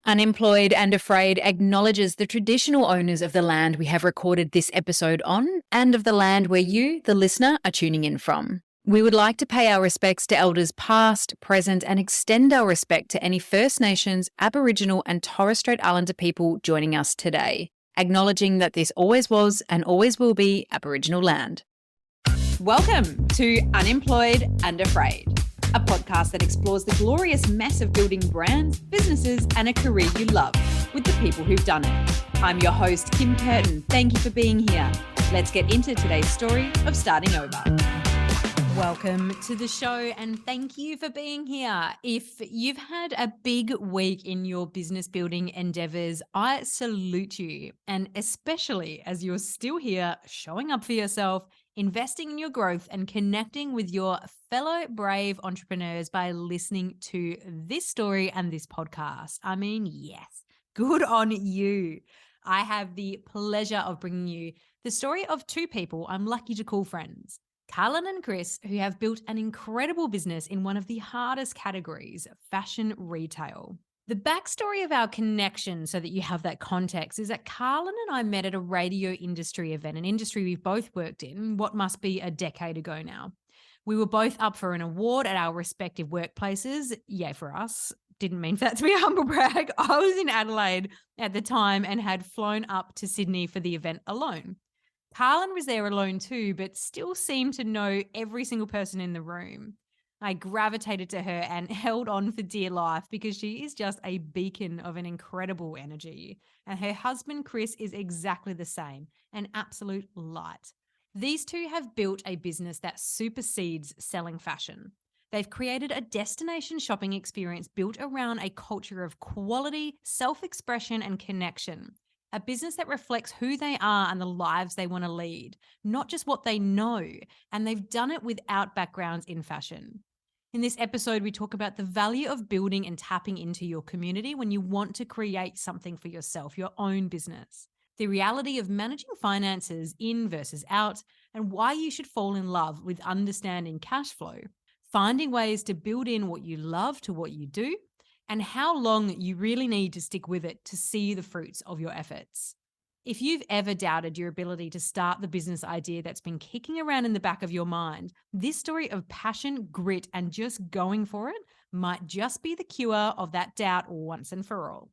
Unemployed and Afraid acknowledges the traditional owners of the land we have recorded this episode on and of the land where you, the listener, are tuning in from. We would like to pay our respects to elders past, present, and extend our respect to any First Nations, Aboriginal, and Torres Strait Islander people joining us today, acknowledging that this always was and always will be Aboriginal land. Welcome to Unemployed and Afraid, a podcast that explores the glorious mess of building brands, businesses, and a career you love with the people who've done it. I'm your host, Kim Curtin. Thank you for being here. Let's get into today's story of starting over. Welcome to the show and thank you for being here. If you've had a big week in your business building endeavors, I salute you. And especially as you're still here, showing up for yourself, investing in your growth and connecting with your fellow brave entrepreneurs by listening to this story and this podcast. I mean, yes, good on you. I have the pleasure of bringing you the story of two people I'm lucky to call friends, Carlan and Chris, who have built an incredible business in one of the hardest categories, fashion retail. The backstory of our connection, so that you have that context, is that Carlan and I met at a radio industry event, an industry we've both worked in, what must be a decade ago now. We were both up for an award at our respective workplaces. Yeah, for us. Didn't mean for that to be a humble brag. I was in Adelaide at the time and had flown up to Sydney for the event alone. Carlan was there alone too, but still seemed to know every single person in the room. I gravitated to her and held on for dear life because she is just a beacon of an incredible energy. And her husband, Chris, is exactly the same, an absolute light. These two have built a business that supersedes selling fashion. They've created a destination shopping experience built around a culture of quality, self-expression, and connection. A business that reflects who they are and the lives they want to lead, not just what they know. And they've done it without backgrounds in fashion. In this episode, we talk about the value of building and tapping into your community when you want to create something for yourself, your own business. The reality of managing finances in versus out, and why you should fall in love with understanding cash flow, finding ways to build in what you love to what you do, and how long you really need to stick with it to see the fruits of your efforts. If you've ever doubted your ability to start the business idea that's been kicking around in the back of your mind, this story of passion, grit, and just going for it might just be the cure of that doubt once and for all.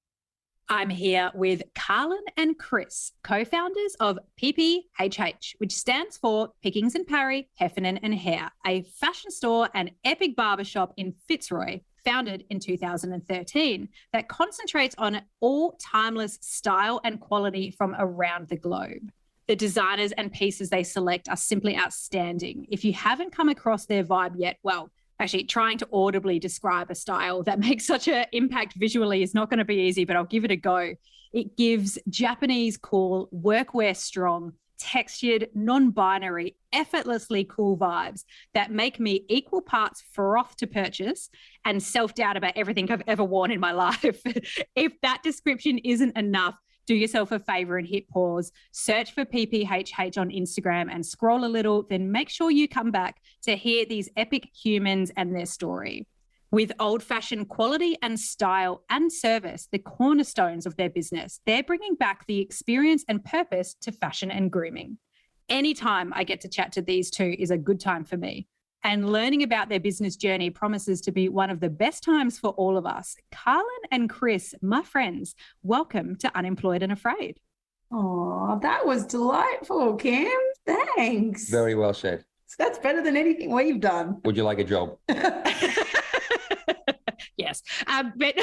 I'm here with Carlan and Chris, co-founders of PPHH, which stands for Pickings and Parry, Heffernan and Hare, a fashion store and epic barbershop in Fitzroy, founded in 2013, that concentrates on all timeless style and quality from around the globe. The designers and pieces they select are simply outstanding. If you haven't come across their vibe yet, well, actually trying to audibly describe a style that makes such an impact visually is not going to be easy, but I'll give it a go. It gives Japanese cool, workwear strong, textured, non-binary, effortlessly cool vibes that make me equal parts froth to purchase and self-doubt about everything I've ever worn in my life. If that description isn't enough, do yourself a favor and hit pause, search for PPHH on Instagram and scroll a little, then make sure you come back to hear these epic humans and their story. With old-fashioned quality and style and service, the cornerstones of their business, they're bringing back the experience and purpose to fashion and grooming. Anytime I get to chat to these two is a good time for me. And learning about their business journey promises to be one of the best times for all of us. Carlan and Chris, my friends, welcome to Unemployed and Afraid. Oh, that was delightful, Kim. Thanks. Very well said. That's better than anything we've done. Would you like a job? Yes. But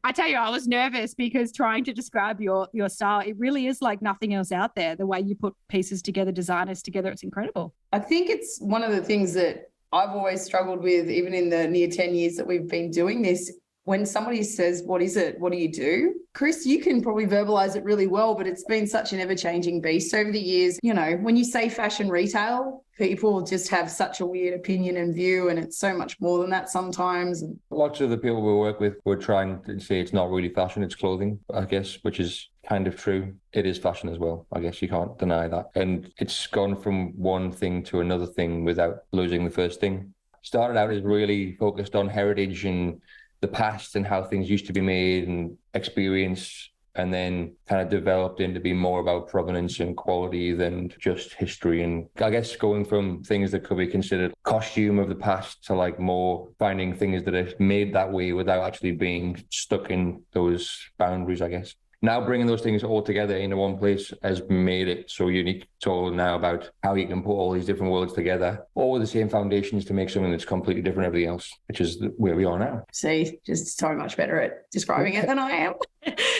I tell you, I was nervous because trying to describe your style, it really is like nothing else out there. The way you put pieces together, designers together, it's incredible. I think it's one of the things that I've always struggled with, even in the near 10 years that we've been doing this. When somebody says, what is it? What do you do? Chris, you can probably verbalize it really well, but it's been such an ever-changing beast over the years. You know, when you say fashion retail, people just have such a weird opinion and view, and it's so much more than that sometimes. Lots of the people we work with were trying to say it's not really fashion, it's clothing, I guess, which is kind of true. It is fashion as well. I guess you can't deny that. And it's gone from one thing to another thing without losing the first thing. Started out as really focused on heritage and the past and how things used to be made and experience, and then kind of developed into being more about provenance and quality than just history. And I guess going from things that could be considered costume of the past to like more finding things that are made that way without actually being stuck in those boundaries, I guess. Now bringing those things all together into one place has made it so unique. It's all now about how you can put all these different worlds together, all with the same foundations to make something that's completely different from everything else, which is where we are now. See, just so much better at describing it than I am.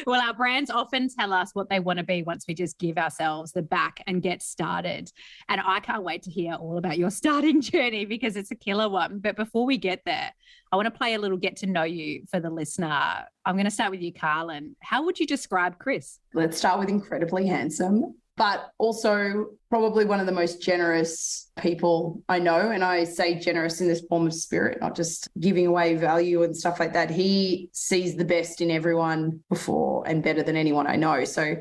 Well, our brands often tell us what they want to be once we just give ourselves the back and get started. And I can't wait to hear all about your starting journey because it's a killer one. But before we get there, I want to play a little get to know you for the listener. I'm going to start with you, Carlan. How would you describe Chris? Let's start with incredibly handsome, but also probably one of the most generous people I know. And I say generous in this form of spirit, not just giving away value and stuff like that. He sees the best in everyone before and better than anyone I know. So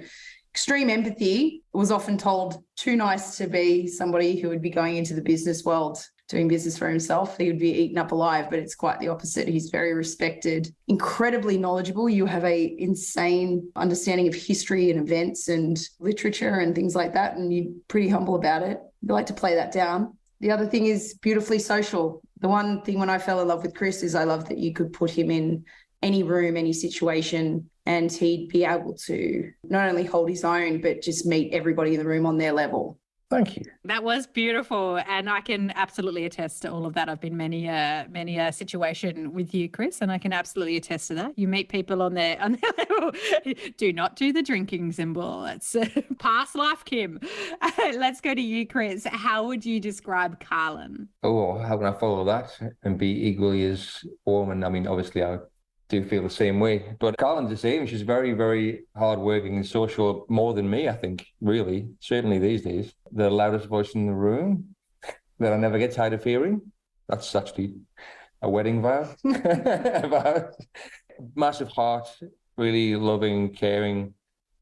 extreme empathy. Was often told too nice to be somebody who would be going into the business world doing business for himself. He would be eaten up alive, but it's quite the opposite. He's very respected, incredibly knowledgeable. You have a insane understanding of history and events and literature and things like that, and you're pretty humble about it. You like to play that down. The other thing is beautifully social. The one thing when I fell in love with Chris is I love that you could put him in any room, any situation, and he'd be able to not only hold his own, but just meet everybody in the room on their level. Thank you. That was beautiful. And I can absolutely attest to all of that. I've been many a situation with you, Chris, and I can absolutely attest to that. You meet people on their level. Do not do the drinking symbol. It's past life, Kim. Let's go to you, Chris. How would you describe Carlan? Oh, how can I follow that and be equally as warm? And I mean, obviously, I do feel the same way. But Carlan's the same. She's very, very hardworking and social, more than me, I think, really, certainly these days. The loudest voice in the room that I never get tired of hearing. That's actually a wedding vow. Massive heart, really loving, caring,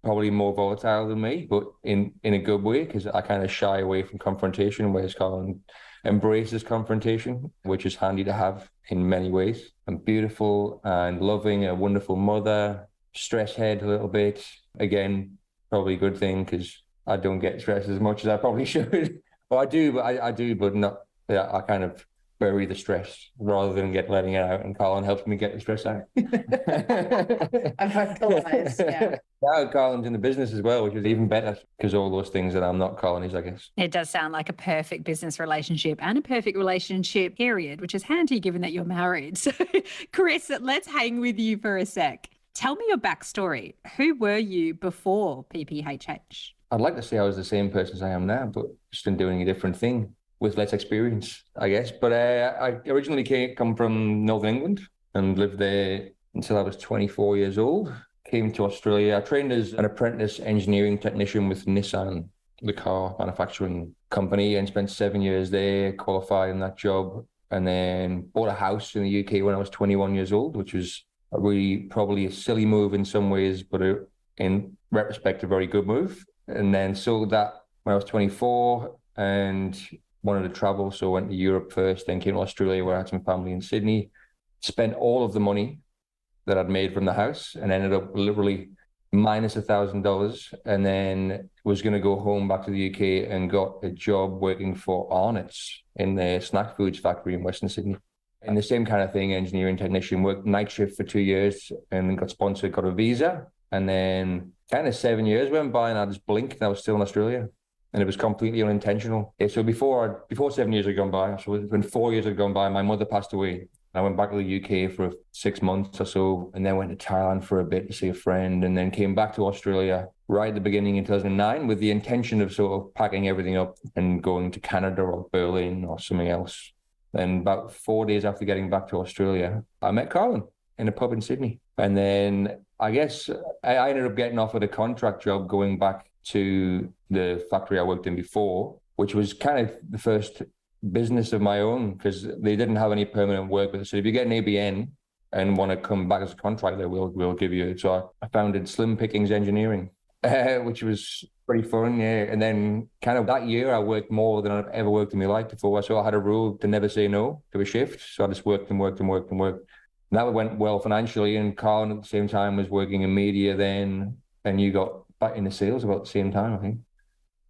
probably more volatile than me, but in a good way, because I kind of shy away from confrontation, whereas Carlan embraces confrontation, which is handy to have in many ways. And beautiful and loving, a wonderful mother, stress head a little bit. Again, probably a good thing because I don't get stressed as much as I probably should. Well, I do, but not. Yeah, I kind of bury the stress rather than letting it out. And Carlan helps me get the stress out. I've vocalized, yeah. Now Carlan's in the business as well, which is even better because all those things that I'm not, Carlan is, I guess. It does sound like a perfect business relationship and a perfect relationship period, which is handy given that you're married. So, Chris, let's hang with you for a sec. Tell me your backstory. Who were you before PPHH? I'd like to say I was the same person as I am now, but just been doing a different thing with less experience, I guess. But I originally come from Northern England and lived there until I was 24 years old. Came to Australia. I trained as an apprentice engineering technician with Nissan, the car manufacturing company, and spent 7 years there, qualified in that job, and then bought a house in the UK when I was 21 years old, which was probably a silly move in some ways, but in retrospect, a very good move. And then sold that when I was 24 and wanted to travel. So I went to Europe first, then came to Australia where I had some family in Sydney, spent all of the money that I'd made from the house and ended up literally minus $1,000, and then was going to go home back to the UK and got a job working for Arnott's in the snack foods factory in Western Sydney. And the same kind of thing, engineering technician, worked night shift for 2 years and then got sponsored, got a visa. And then kind of 7 years went by and I just blinked and I was still in Australia. And it was completely unintentional. So before 7 years had gone by, so when 4 years had gone by, my mother passed away. I went back to the UK for 6 months or so, and then went to Thailand for a bit to see a friend, and then came back to Australia right at the beginning in 2009 with the intention of sort of packing everything up and going to Canada or Berlin or something else. Then about 4 days after getting back to Australia, I met Carlan in a pub in Sydney. And then I guess I ended up getting offered a contract job going back to the factory I worked in before, which was kind of the first business of my own because they didn't have any permanent work with it. So if you get an ABN and want to come back as a contractor, we'll give you it. So I founded Slim Pickings Engineering, which was pretty fun. Yeah. And then kind of that year, I worked more than I've ever worked in my life before. So I had a rule to never say no to a shift. So I just worked and worked and worked and worked. that went well financially, and Carlan at the same time was working in media then, and you got back into sales about the same time, I think.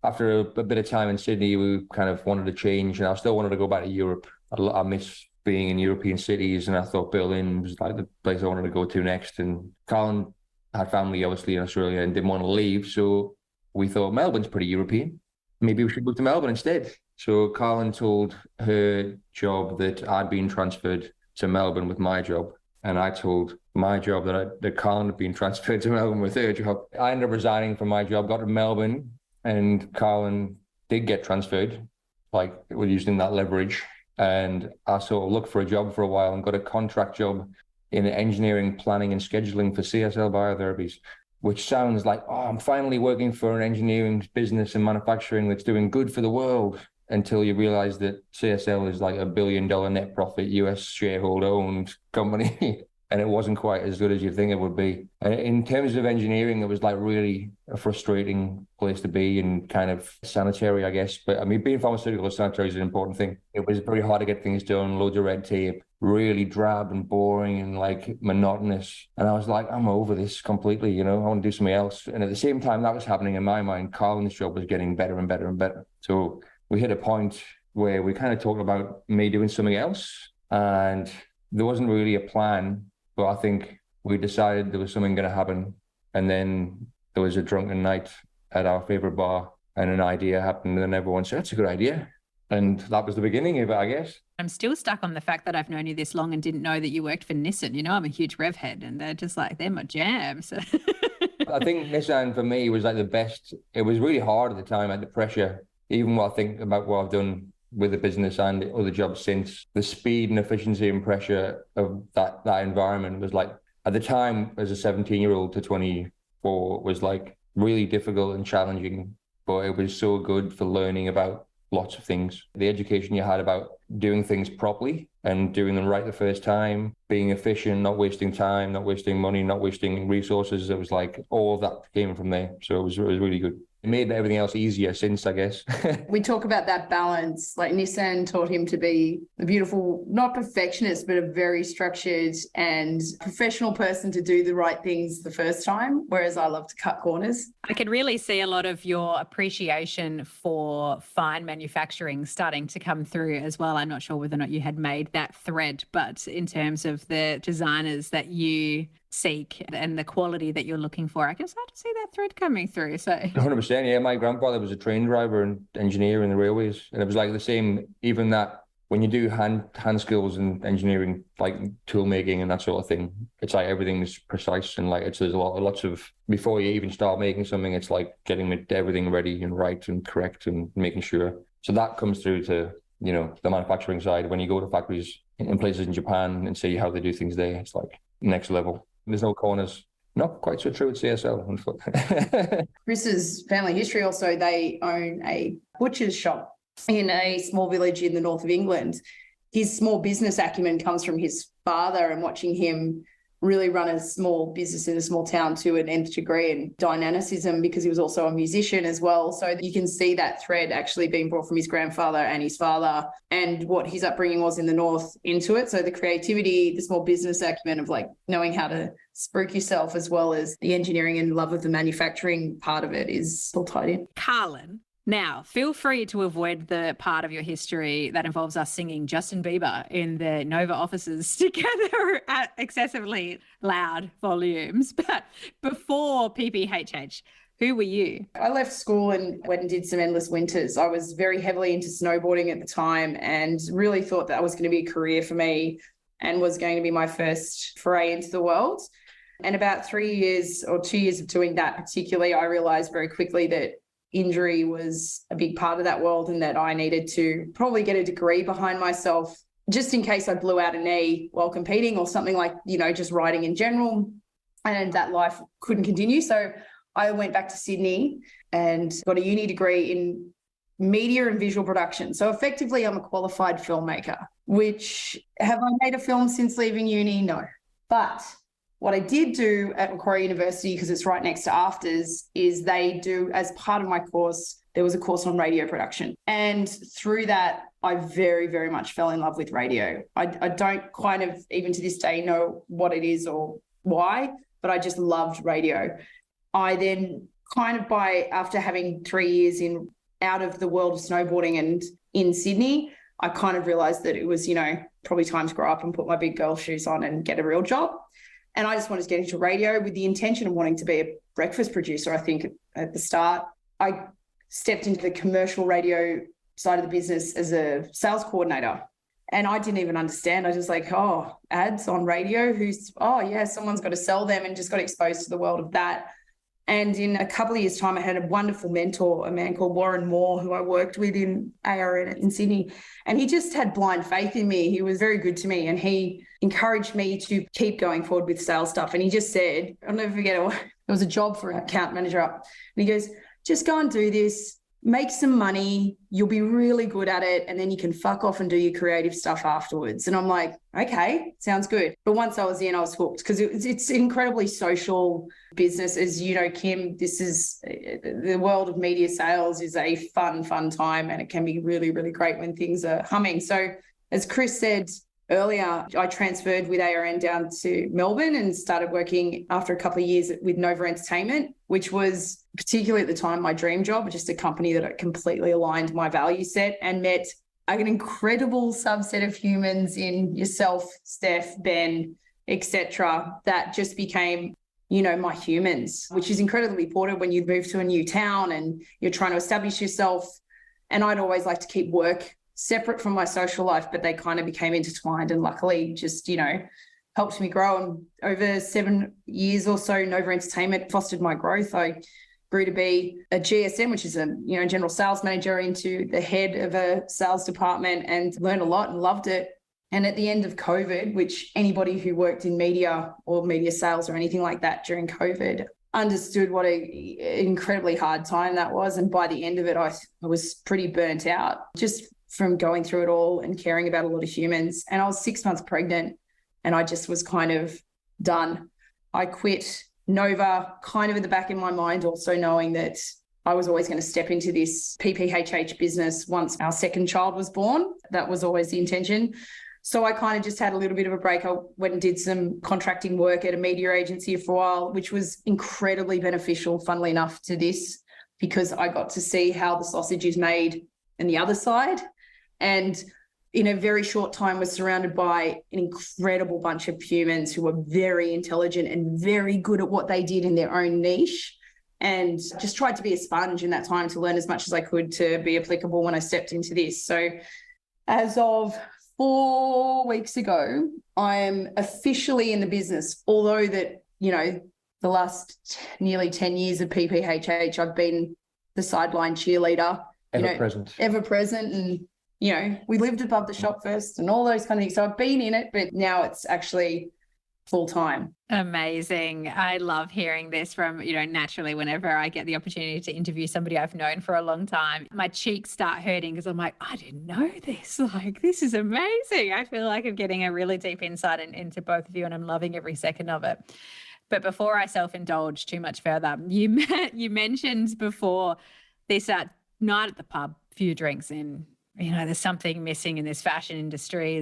After a bit of time in Sydney, we kind of wanted to change, and I still wanted to go back to Europe. I miss being in European cities, and I thought Berlin was like the place I wanted to go to next. And Carlan had family, obviously, in Australia and didn't want to leave, so we thought Melbourne's pretty European. Maybe we should move to Melbourne instead. So Carlan told her job that I'd been transferred to Melbourne with my job, and I told my job that Carlan had been transferred to Melbourne with her job. I ended up resigning from my job, got to Melbourne, and Carlan did get transferred, like we're using that leverage. And I sort of looked for a job for a while and got a contract job in engineering, planning and scheduling for CSL Biotherapies, which sounds like, oh, I'm finally working for an engineering business and manufacturing that's doing good for the world, until you realize that CSL is like $1 billion net profit, US shareholder owned company. And it wasn't quite as good as you think it would be. And in terms of engineering, it was like really a frustrating place to be, and kind of sanitary, I guess. But I mean, being pharmaceutical, sanitary is an important thing. It was very hard to get things done, loads of red tape, really drab and boring and like monotonous. And I was like, I'm over this completely, you know, I want to do something else. And at the same time that was happening in my mind, Carlan's job was getting better and better and better. So we hit a point where we kind of talked about me doing something else, and there wasn't really a plan. But I think we decided there was something going to happen. And then there was a drunken night at our favorite bar, and an idea happened, and everyone said, that's a good idea. And that was the beginning of it, I guess. I'm still stuck on the fact that I've known you this long and didn't know that you worked for Nissan. You know, I'm a huge rev head, and they're just like, they're my jam. So I think Nissan for me was like the best. It was really hard at the time, at the pressure. Even when I think about what I've done with the business and the other jobs since, the speed and efficiency and pressure of that environment was like, at the time as a 17-year-old to 24, was like really difficult and challenging, but it was so good for learning about lots of things. The education you had about doing things properly and doing them right the first time, being efficient, not wasting time, not wasting money, not wasting resources. It was like all of that came from there. So it was really good. It made everything else easier since, I guess. We talk about that balance. Like Nissan taught him to be a beautiful, not perfectionist, but a very structured and professional person to do the right things the first time, whereas I love to cut corners. I could really see a lot of your appreciation for fine manufacturing starting to come through as well. I'm not sure whether or not you had made that thread, but in terms of the designers that you seek and the quality that you're looking for, I can start to see that thread coming through. So 100%, yeah. My grandfather was a train driver and engineer in the railways, and it was like the same. Even that, when you do hand skills and engineering, like tool making and that sort of thing, it's like everything's precise, and like there's lots of, before you even start making something, it's like getting everything ready and right and correct and making sure. So that comes through to, you know, the manufacturing side. When you go to factories in places in Japan and see how they do things there, it's like next level. There's no corners. Not quite so true at CSL. Chris's family history also, they own a butcher's shop in a small village in the north of England. His small business acumen comes from his father, and watching him really run a small business in a small town to an nth degree, and dynamicism, because he was also a musician as well. So you can see that thread actually being brought from his grandfather and his father, and what his upbringing was in the north into it. So the creativity, the small business acumen of like knowing how to spruik yourself, as well as the engineering and love of the manufacturing part of it, is all tied in. Carlan, now, feel free to avoid the part of your history that involves us singing Justin Bieber in the Nova offices together at excessively loud volumes. But before PPHH, who were you? I left school and went and did some endless winters. I was very heavily into snowboarding at the time and really thought that was going to be a career for me and was going to be my first foray into the world. And about 3 years or 2 years of doing that particularly, I realised very quickly that injury was a big part of that world, and that I needed to probably get a degree behind myself just in case I blew out a knee while competing or something, like, you know, just riding in general, and that life couldn't continue. So I went back to Sydney and got a uni degree in media and visual production. So effectively I'm a qualified filmmaker, which, have I made a film since leaving uni? No. But what I did do at Macquarie University, because it's right next to Afters, is they do, as part of my course, there was a course on radio production. And through that, I very, very much fell in love with radio. I don't kind of even to this day know what it is or why, but I just loved radio. I then kind of after having 3 years out of the world of snowboarding and in Sydney, I kind of realised that it was, probably time to grow up and put my big girl shoes on and get a real job. And I just wanted to get into radio with the intention of wanting to be a breakfast producer, I think, at the start. I stepped into the commercial radio side of the business as a sales coordinator. And I didn't even understand. I was just like, ads on radio, someone's got to sell them, and just got exposed to the world of that. And in a couple of years' time, I had a wonderful mentor, a man called Warren Moore, who I worked with in ARN in Sydney. And he just had blind faith in me. He was very good to me, and he encouraged me to keep going forward with sales stuff. And he just said, I'll never forget it, there was a job for an account manager up. And he goes, just go and do this. Make some money, you'll be really good at it, and then you can fuck off and do your creative stuff afterwards. And I'm like, okay, sounds good. But once I was in, I was hooked, because it's incredibly social business. As you know, Kim, this is the world of media sales is a fun time, and it can be really, really great when things are humming. So as Chris said earlier, I transferred with ARN down to Melbourne and started working after a couple of years with Nova Entertainment, which was particularly at the time my dream job, just a company that completely aligned my value set and met an incredible subset of humans in yourself, Steph, Ben, etc., that just became, my humans, which is incredibly important when you move to a new town and you're trying to establish yourself. And I'd always like to keep work separate from my social life, but they kind of became intertwined, and luckily just, helped me grow. And over 7 years or so, Nova Entertainment fostered my growth. I grew to be a GSM, which is a general sales manager, into the head of a sales department, and learned a lot and loved it. And at the end of COVID, which anybody who worked in media or media sales or anything like that during COVID understood what an incredibly hard time that was. And by the end of it, I was pretty burnt out just from going through it all and caring about a lot of humans. And I was 6 months pregnant, and I just was kind of done. I quit Nova kind of in the back of my mind, also knowing that I was always going to step into this PPHH business once our second child was born. That was always the intention. So I kind of just had a little bit of a break. I went and did some contracting work at a media agency for a while, which was incredibly beneficial, funnily enough, to this, because I got to see how the sausage is made on the other side. And in a very short time was surrounded by an incredible bunch of humans who were very intelligent and very good at what they did in their own niche, and just tried to be a sponge in that time to learn as much as I could to be applicable when I stepped into this. So as of 4 weeks ago, I am officially in the business, although that, the last nearly 10 years of PPHH, I've been the sideline cheerleader. Ever present. And we lived above the shop first and all those kind of things. So I've been in it, but now it's actually full time. Amazing. I love hearing this from, naturally, whenever I get the opportunity to interview somebody I've known for a long time, my cheeks start hurting because I'm like, I didn't know this. Like, this is amazing. I feel like I'm getting a really deep insight into both of you, and I'm loving every second of it. But before I self-indulge too much further, you mentioned before this night at the pub, few drinks in, there's something missing in this fashion industry.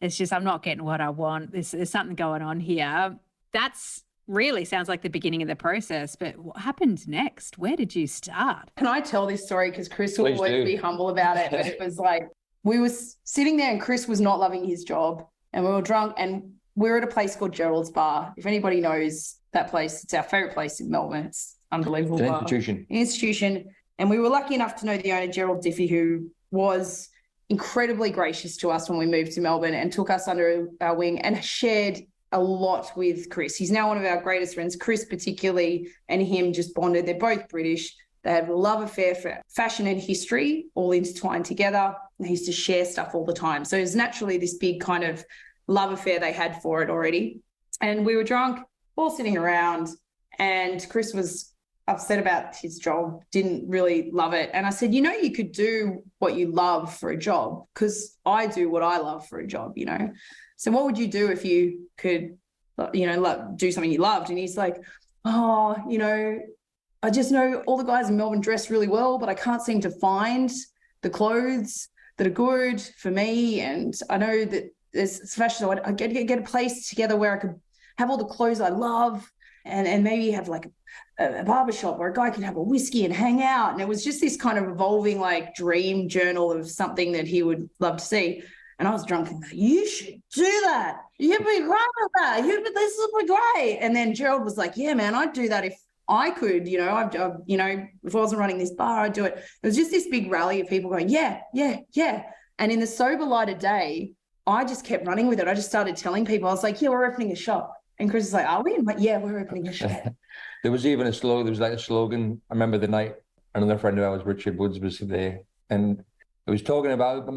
It's just, I'm not getting what I want. There's something going on here. That's really sounds like the beginning of the process, but what happened next? Where did you start? Can I tell this story? Because Chris will always be humble about it. But it was like, we were sitting there and Chris was not loving his job, and we were drunk, and we're at a place called Gerald's Bar. If anybody knows that place, it's our favorite place in Melbourne. It's unbelievable. It's an bar. Institution. And we were lucky enough to know the owner, Gerald Diffie, who was incredibly gracious to us when we moved to Melbourne and took us under our wing and shared a lot with Chris. He's now one of our greatest friends. Chris particularly and him just bonded. They're both British. They have a love affair for fashion and history all intertwined together. They used to share stuff all the time. So it's naturally this big kind of love affair they had for it already. And we were drunk, all sitting around, and Chris was upset about his job, didn't really love it. And I said, you could do what you love for a job, because I do what I love for a job, So what would you do if you could, do something you loved? And he's like, I just know all the guys in Melbourne dress really well, but I can't seem to find the clothes that are good for me. And I know that there's fashion, so I get a place together where I could have all the clothes I love and maybe have like a barbershop where a guy could have a whiskey and hang out. And it was just this kind of evolving like dream journal of something that he would love to see. And I was drunk and like, you should do that. You'd be great with that. This would be great. And then Gerald was like, yeah, man, I'd do that if I could, if I wasn't running this bar, I'd do it. It was just this big rally of people going, yeah, yeah, yeah. And in the sober light of day, I just kept running with it. I just started telling people, I was like, yeah, we're opening a shop. And Chris is like, are we? I'm like, yeah, we're opening a shop. There was even a slogan. There was like a slogan. I remember the night another friend of ours, Richard Woods, was there, and it was talking about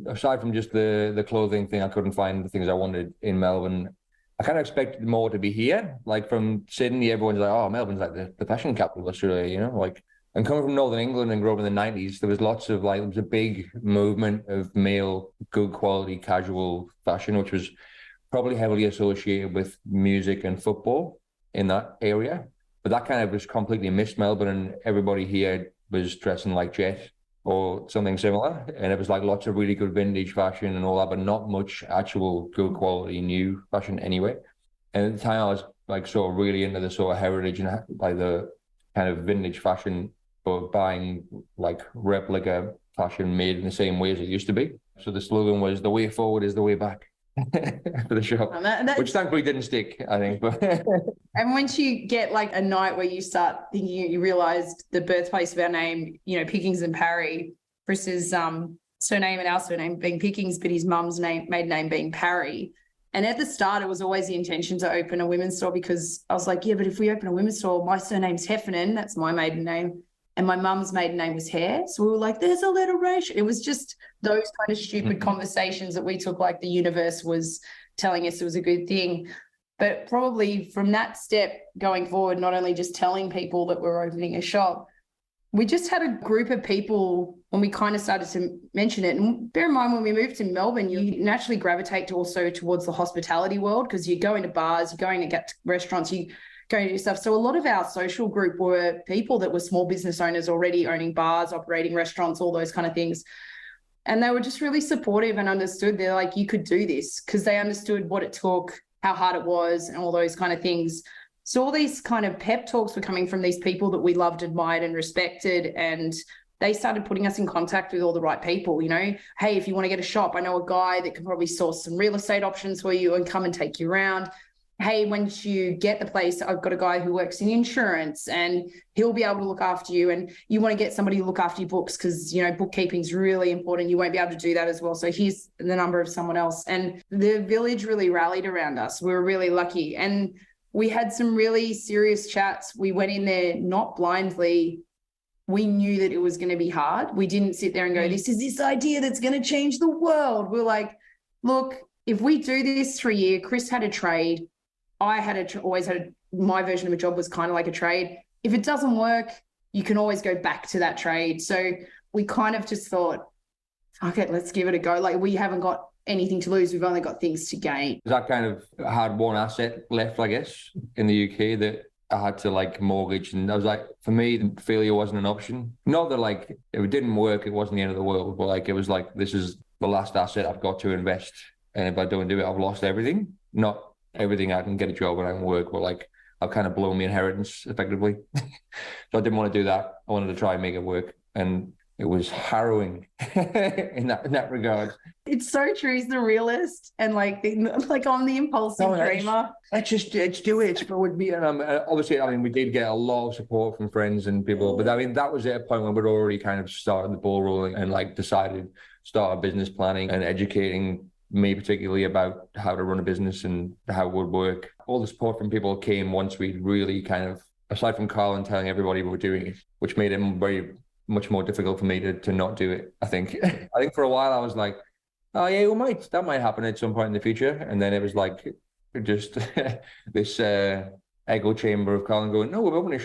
aside from just the clothing thing, I couldn't find the things I wanted in Melbourne. I kind of expected more to be here. Like from Sydney, everyone's like, oh, Melbourne's like the fashion capital of Australia, like. And coming from Northern England and growing up in the 90s, there was lots of there was a big movement of male, good quality, casual fashion, which was probably heavily associated with music and football in that area. But that kind of was completely missed Melbourne, and everybody here was dressing like Jet or something similar. And it was like lots of really good vintage fashion and all that, but not much actual good quality new fashion anyway. And at the time I was like sort of really into the sort of heritage and like the kind of vintage fashion, but buying like replica fashion made in the same way as it used to be. So the slogan was, the way forward is the way back for the shop, which thankfully didn't stick, I think. But and once you get like a night where you start thinking, you realised the birthplace of our name, Pickings and Parry, Chris's surname and our surname being Pickings, but his mum's maiden name being Parry. And at the start, it was always the intention to open a women's store, because I was like, yeah, but if we open a women's store, my surname's Heffernan, that's my maiden name, and my mum's maiden name was Hare. So we were like, there's alliteration. It was just those kind of stupid conversations that we took like the universe was telling us it was a good thing. But probably from that step going forward, not only just telling people that we're opening a shop, we just had a group of people when we kind of started to mention it. And bear in mind, when we moved to Melbourne, you naturally gravitate towards the hospitality world, because you're going to bars, you're going to get to restaurants, you going to do stuff. So a lot of our social group were people that were small business owners already, owning bars, operating restaurants, all those kind of things. And they were just really supportive and understood. They're like, you could do this, because they understood what it took, how hard it was, and all those kind of things. So all these kind of pep talks were coming from these people that we loved, admired, and respected. And they started putting us in contact with all the right people. Hey, if you want to get a shop, I know a guy that can probably source some real estate options for you and come and take you around. Hey, once you get the place, I've got a guy who works in insurance and he'll be able to look after you. And you want to get somebody to look after your books, because, bookkeeping is really important. You won't be able to do that as well. So here's the number of someone else. And the village really rallied around us. We were really lucky. And we had some really serious chats. We went in there not blindly. We knew that it was going to be hard. We didn't sit there and go, this is this idea that's going to change the world. We're like, look, if we do this for a year, Chris had a trade. I had my version of a job was kind of like a trade. If it doesn't work, you can always go back to that trade. So we kind of just thought, okay, let's give it a go. Like, we haven't got anything to lose. We've only got things to gain. That kind of had one asset left, I guess, in the UK that I had to mortgage. And I was like, for me, failure wasn't an option. Not that if it didn't work, it wasn't the end of the world, but it was like, this is the last asset I've got to invest. And if I don't do it, I've lost everything. Not everything. I can get a job and I can work, but I've kind of blown my inheritance effectively. So I didn't want to do that. I wanted to try and make it work. And it was harrowing in that regard. It's so true. He's the realist, and I'm the impulsive dreamer. Let's do it. It's forward me. And obviously, we did get a lot of support from friends and people, but that was at a point when we'd already kind of started the ball rolling and decided start a business planning and educating me particularly about how to run a business and how it would work. All the support from people came once we really kind of, aside from Carlan telling everybody we were doing it, which made it very much more difficult for me to not do it, I think. I think for a while I was like, oh yeah, that might happen at some point in the future. And then it was just this echo chamber of Carlan going, no, we're opening a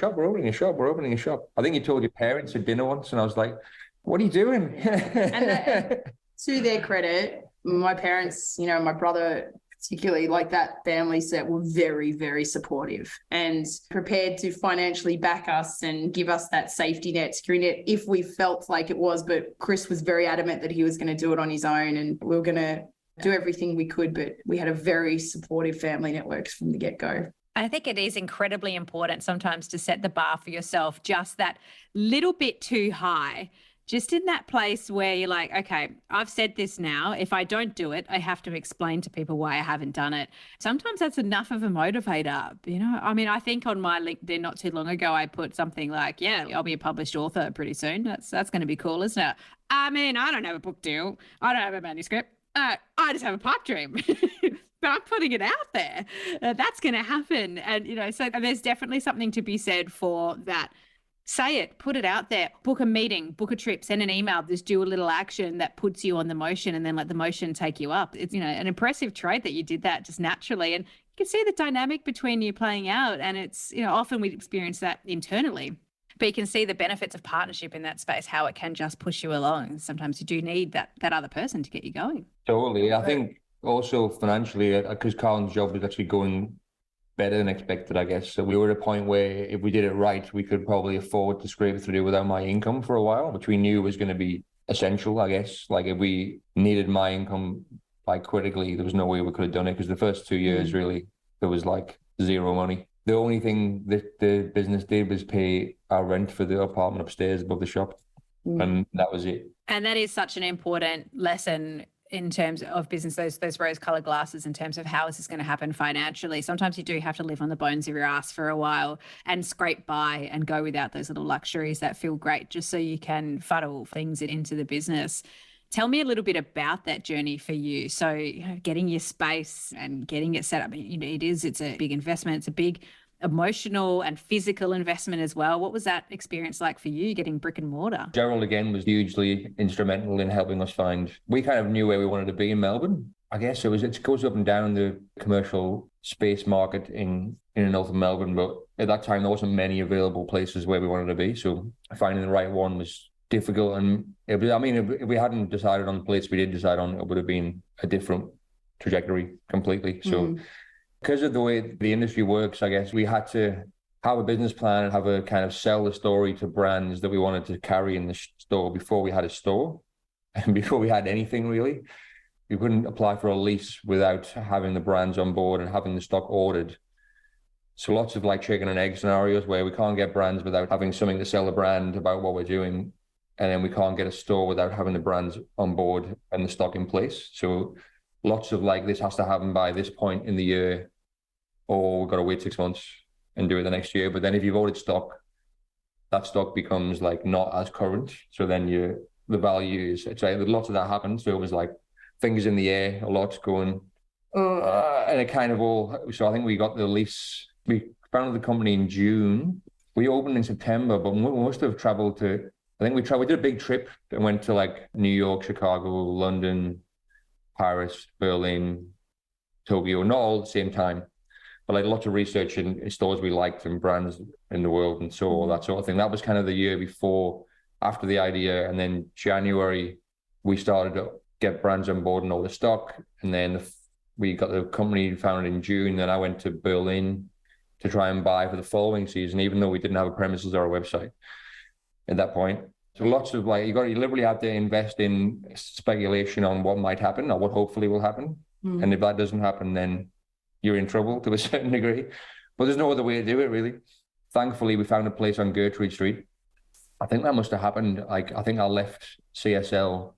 shop. I think you told your parents at dinner once, and I was like, what are you doing? And to their credit, my parents, my brother particularly like that family set were very, very supportive and prepared to financially back us and give us that safety net, security net, if we felt like it was. But Chris was very adamant that he was going to do it on his own, and we were going to do everything we could, but we had a very supportive family network from the get-go. I think it is incredibly important sometimes to set the bar for yourself just that little bit too high, just in that place where you're like, okay, I've said this now. If I don't do it, I have to explain to people why I haven't done it. Sometimes that's enough of a motivator. You know, I mean, I think on my LinkedIn not too long ago, I put something like, yeah, I'll be a published author pretty soon. That's going to be cool, isn't it? I mean, I don't have a book deal. I don't have a manuscript. I just have a pipe dream. But I'm putting it out there. That's going to happen. And, you know, so there's definitely something to be said for that. Say it, put it out there, book a meeting, book a trip, send an email, just do a little action that puts you on the motion and then let the motion take you up. It's, you know, an impressive trait that you did that just naturally. And you can see the dynamic between you playing out. And it's, you know, often we experience that internally. But you can see the benefits of partnership in that space, how it can just push you along. Sometimes you do need that other person to get you going. Totally. I think also financially, because Carlan's job was actually going better than expected, I guess. So we were at a point where if we did it right, we could probably afford to scrape through without my income for a while, which we knew was going to be essential, I guess. Like if we needed my income like critically, there was no way we could have done it, because the first 2 years really, there was like zero money. The only thing that the business did was pay our rent for the apartment upstairs above the shop. And that was it. And that is such an important lesson in terms of business, those rose-colored glasses in terms of how is this going to happen financially. Sometimes you do have to live on the bones of your ass for a while and scrape by and go without those little luxuries that feel great, just so you can funnel things into the business. Tell me a little bit about that journey for you. So, you know, getting your space and getting it set up, you know, it's a big investment. It's a big emotional and physical investment as well. What was that experience like for you, getting brick and mortar? Gerald, again, was hugely instrumental in helping us find, we kind of knew where we wanted to be in Melbourne. I guess it goes up and down the commercial space market in and north of Melbourne, but at that time, there wasn't many available places where we wanted to be. So finding the right one was difficult. And if we hadn't decided on the place we did decide on, it would have been a different trajectory completely. So because of the way the industry works, I guess we had to have a business plan and have a kind of sell the story to brands that we wanted to carry in the store before we had a store and before we had anything really. We couldn't apply for a lease without having the brands on board and having the stock ordered. So lots of like chicken and egg scenarios where we can't get brands without having something to sell the brand about what we're doing. And then we can't get a store without having the brands on board and the stock in place. So lots of like, this has to happen by this point in the year, or we've got to wait 6 months and do it the next year. But then if you've ordered stock, that stock becomes like not as current. So then the value is, it's like lots of that happened. So it was like fingers in the air, a lot going, and it kind of all, so I think we got the lease. We founded the company in June. We opened in September, but we must have traveled to, I think we did a big trip and went to like New York, Chicago, London, Paris, Berlin, Tokyo, not all at the same time, but like lots of research in stores we liked and brands in the world and so all that sort of thing. That was kind of the year before, after the idea. And then January, we started to get brands on board and all the stock. And then we got the company founded in June. Then I went to Berlin to try and buy for the following season, even though we didn't have a premises or a website at that point. So lots of like, you literally have to invest in speculation on what might happen or what hopefully will happen. And if that doesn't happen, then you're in trouble to a certain degree. But there's no other way to do it, really. Thankfully, we found a place on Gertrude Street. I think that must have happened. Like, I think I left CSL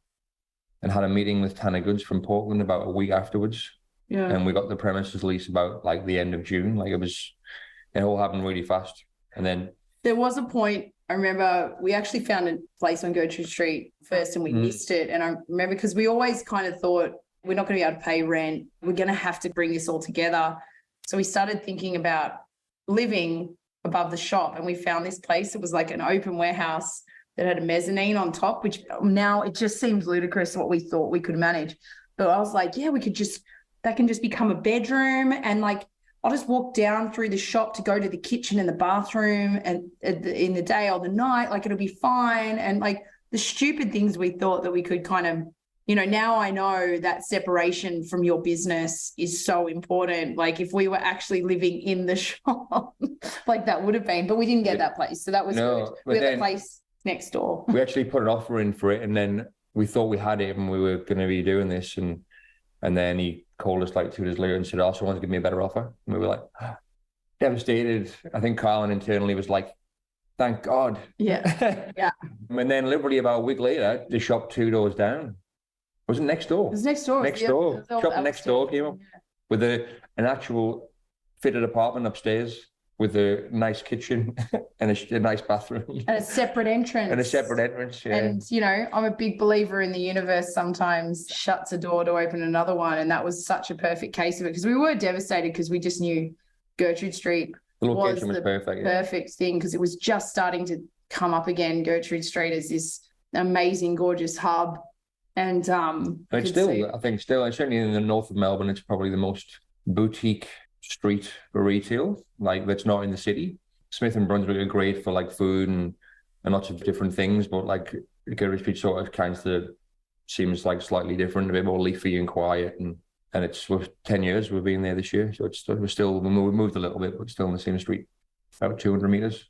and had a meeting with Tanner Goods from Portland about a week afterwards. Yeah. And we got the premises lease about like the end of June. Like it all happened really fast. And then there was a point, I remember we actually found a place on Gertrude Street first and we missed it. And I remember because we always kind of thought, we're not going to be able to pay rent. We're going to have to bring this all together. So we started thinking about living above the shop, and we found this place. It was like an open warehouse that had a mezzanine on top, which now it just seems ludicrous what we thought we could manage. But I was like, yeah, that can just become a bedroom. And like, I'll just walk down through the shop to go to the kitchen and the bathroom and in the day or the night, like it'll be fine. And like the stupid things we thought that we could kind of you know, now I know that separation from your business is so important. Like if we were actually living in the shop, like that would have been, but we didn't get that place. So that was good. We had a place next door. We actually put an offer in for it, and then we thought we had it and we were going to be doing this. And then he called us like 2 days later and said, "Oh, someone's give me a better offer." And we were like, devastated. I think Carlan internally was like, "Thank God." Yeah. Yeah. And then literally about a week later, the shop 2 doors down. Was it next door? It was next door. Next door. Shop next door came up with an actual fitted apartment upstairs with a nice kitchen and a nice bathroom. And a separate entrance. Yeah. And, you know, I'm a big believer in the universe sometimes shuts a door to open another one. And that was such a perfect case of it because we were devastated because we just knew Gertrude Street the location was perfect. Perfect thing because it was just starting to come up again. Gertrude Street is this amazing, gorgeous hub. And it's still, I think, certainly in the north of Melbourne, it's probably the most boutique street for retail, like that's not in the city. Smith and Brunswick are great for like food and lots of different things, but like Gertrude Street sort of kind of seems like slightly different, a bit more leafy and quiet. And it's with 10 years we've been there this year, so we're still, we moved a little bit, but still in the same street. About 200 meters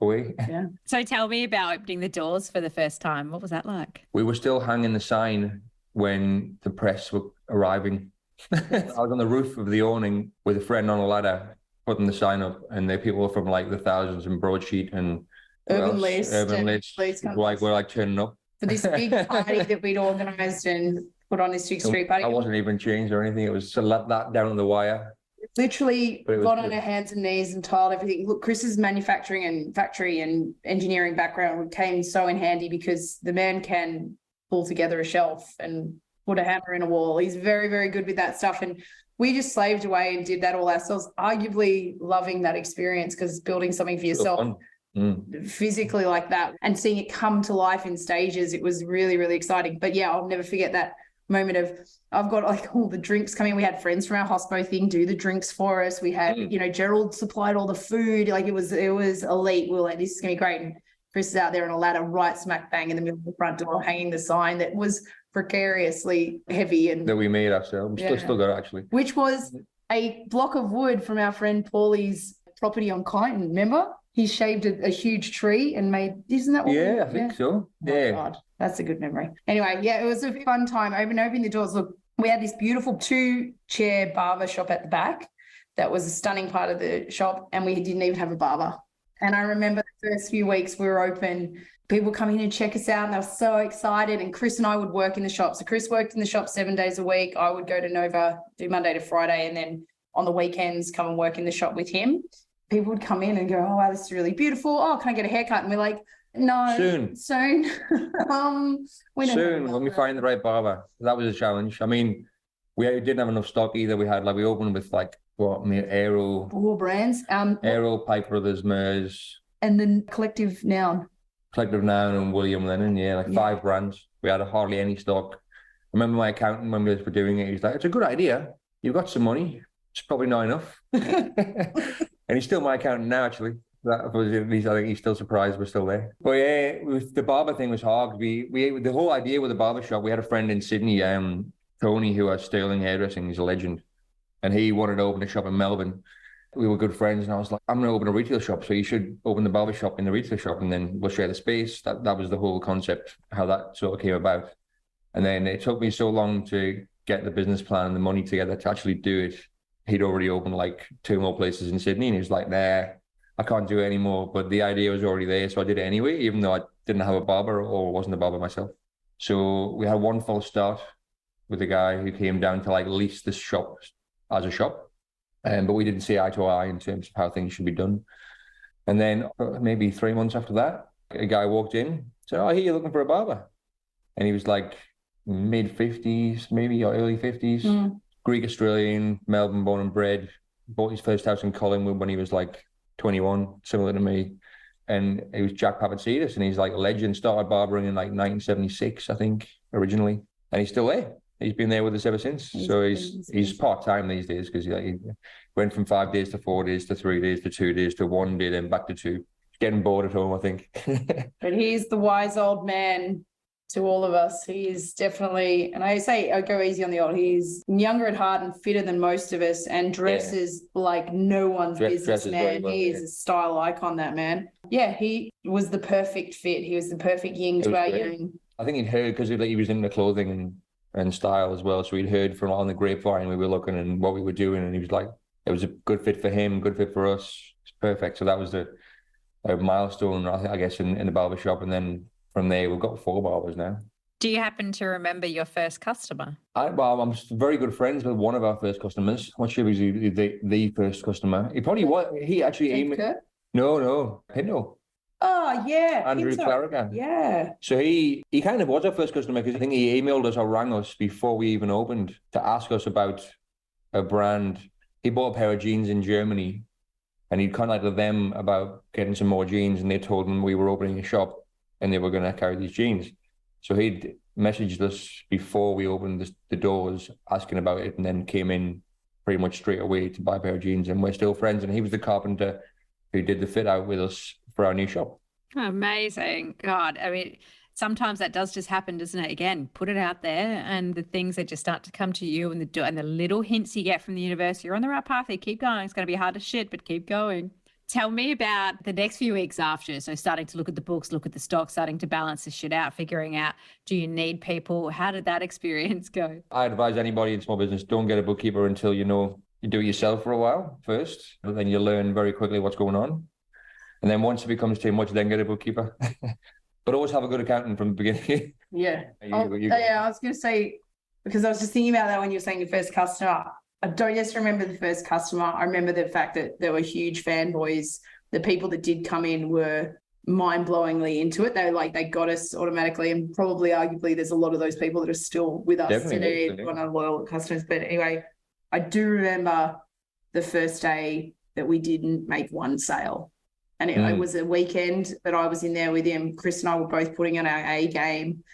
away. Yeah. So tell me about opening the doors for the first time. What was that like? We were still hanging the sign when the press were arriving. I was on the roof of the awning with a friend on a ladder, putting the sign up, and the people from like the Thousands and Broadsheet and Urban List, like we're like turning up for this big party that we'd organised and put on this big street party. I wasn't even changed or anything. It was to let that down on the wire. Literally got on our hands and knees and tiled everything. Look, Chris's manufacturing and factory and engineering background came so in handy because the man can pull together a shelf and put a hammer in a wall. He's very, very good with that stuff. And we just slaved away and did that all ourselves, arguably loving that experience because building something for yourself physically like that and seeing it come to life in stages, it was really, really exciting. But yeah, I'll never forget that moment of I've got like all the drinks coming. We had friends from our hospo thing do the drinks for us. We had, you know, Gerald supplied all the food. Like it was elite. We were like, this is gonna be great. And Chris is out there on a ladder right smack bang in the middle of the front door, hanging the sign that was precariously heavy and that we made ourselves. Still got it actually. Which was a block of wood from our friend Paulie's property on Kyneton. Remember? He shaved a huge tree and made, isn't that what I think so. Oh, God, that's a good memory. Anyway, yeah, it was a fun time. Opening the doors. Look, we had this beautiful 2-chair barber shop at the back. That was a stunning part of the shop. And we didn't even have a barber. And I remember the first few weeks we were open, people coming in and check us out and they were so excited. And Chris and I would work in the shop. So Chris worked in the shop 7 days a week. I would go to Nova, do Monday to Friday, and then on the weekends come and work in the shop with him. People would come in and go, "Oh, wow, this is really beautiful. Oh, can I get a haircut?" And we're like, "No, soon. Soon, when we find the right barber." That was a challenge. I mean, we didn't have enough stock either. We opened with like Aero, all brands, Aero, Pike Brothers, Mers, and then Collective Noun, and William Lennon. Yeah, 5 brands. We had hardly any stock. I remember my accountant when we were doing it, he was like, "It's a good idea. You've got some money. It's probably not enough." And he's still my accountant now, actually. That was at least, I think he's still surprised we're still there. But yeah, the barber thing was hard. We the whole idea with the barber shop, we had a friend in Sydney, Tony, who has Sterling Hairdressing. He's a legend. And he wanted to open a shop in Melbourne. We were good friends, and I was like, "I'm going to open a retail shop, so you should open the barber shop in the retail shop, and then we'll share the space." That was the whole concept, how that sort of came about. And then it took me so long to get the business plan and the money together to actually do it. He'd already opened like 2 more places in Sydney, and he was like, "Nah, I can't do it anymore." But the idea was already there, so I did it anyway, even though I didn't have a barber or wasn't a barber myself. So we had one false start with a guy who came down to like lease this shop as a shop, but we didn't see eye to eye in terms of how things should be done. And then maybe 3 months after that, a guy walked in, said, "Oh, I hear you're looking for a barber," and he was like mid-50s, maybe, or early 50s. Greek Australian, Melbourne born and bred, bought his first house in Collingwood when he was like 21, similar to me. And it was Jack Papatzidis, and he's like a legend, started barbering in like 1976, I think, originally. And he's still there. He's been there with us ever since. So he's part-time these days because he went from 5 days to 4 days to 3 days to 2 days to 1 day, then back to 2. Getting bored at home, I think. But he's the wise old man to all of us. He is definitely, and I say I go easy on the old, he's younger at heart and fitter than most of us and dresses like no one's business, man. Well, he is a style icon, that man. Yeah, he was the perfect fit. He was the perfect yin to our yang. I think he'd heard, because he was into clothing and style as well, so he'd heard from on the grapevine we were looking and what we were doing, and he was like, it was a good fit for him, good fit for us. It's perfect. So that was a milestone, I guess, in the barbershop. And then from there, we've got 4 barbers now. Do you happen to remember your first customer? I'm very good friends with one of our first customers. I'm not sure if he was the first customer. He probably was. He actually No, Pinto. Oh, yeah. Andrew Clarica. Yeah. So he kind of was our first customer, because I think he emailed us or rang us before we even opened to ask us about a brand. He bought a pair of jeans in Germany, and he'd contacted them about getting some more jeans, and they told him we were opening a shop and they were going to carry these jeans. So he'd messaged us before we opened the doors asking about it, and then came in pretty much straight away to buy a pair of jeans, and we're still friends. And he was the carpenter who did the fit out with us for our new shop. Amazing. God, I mean, sometimes that does just happen, doesn't it? Again, put it out there, and the things that just start to come to you, and the little hints you get from the universe, you're on the right path. You keep going. It's going to be hard as shit, but keep going. Tell me about the next few weeks after. So starting to look at the books, look at the stock, starting to balance this shit out, figuring out, do you need people? How did that experience go? I advise anybody in small business, don't get a bookkeeper until you do it yourself for a while first, but then you learn very quickly what's going on. And then once it becomes too much, then get a bookkeeper. But always have a good accountant from the beginning. Yeah. I was going to say, because I was just thinking about that when you were saying your first customer. I don't just remember the first customer. I remember the fact that there were huge fanboys. The people that did come in were mind-blowingly into it. They got us automatically, and probably arguably there's a lot of those people that are still with us today, one of our loyal customers. But anyway, I do remember the first day that we didn't make one sale. And it was a weekend that I was in there with him. Chris and I were both putting on our A game,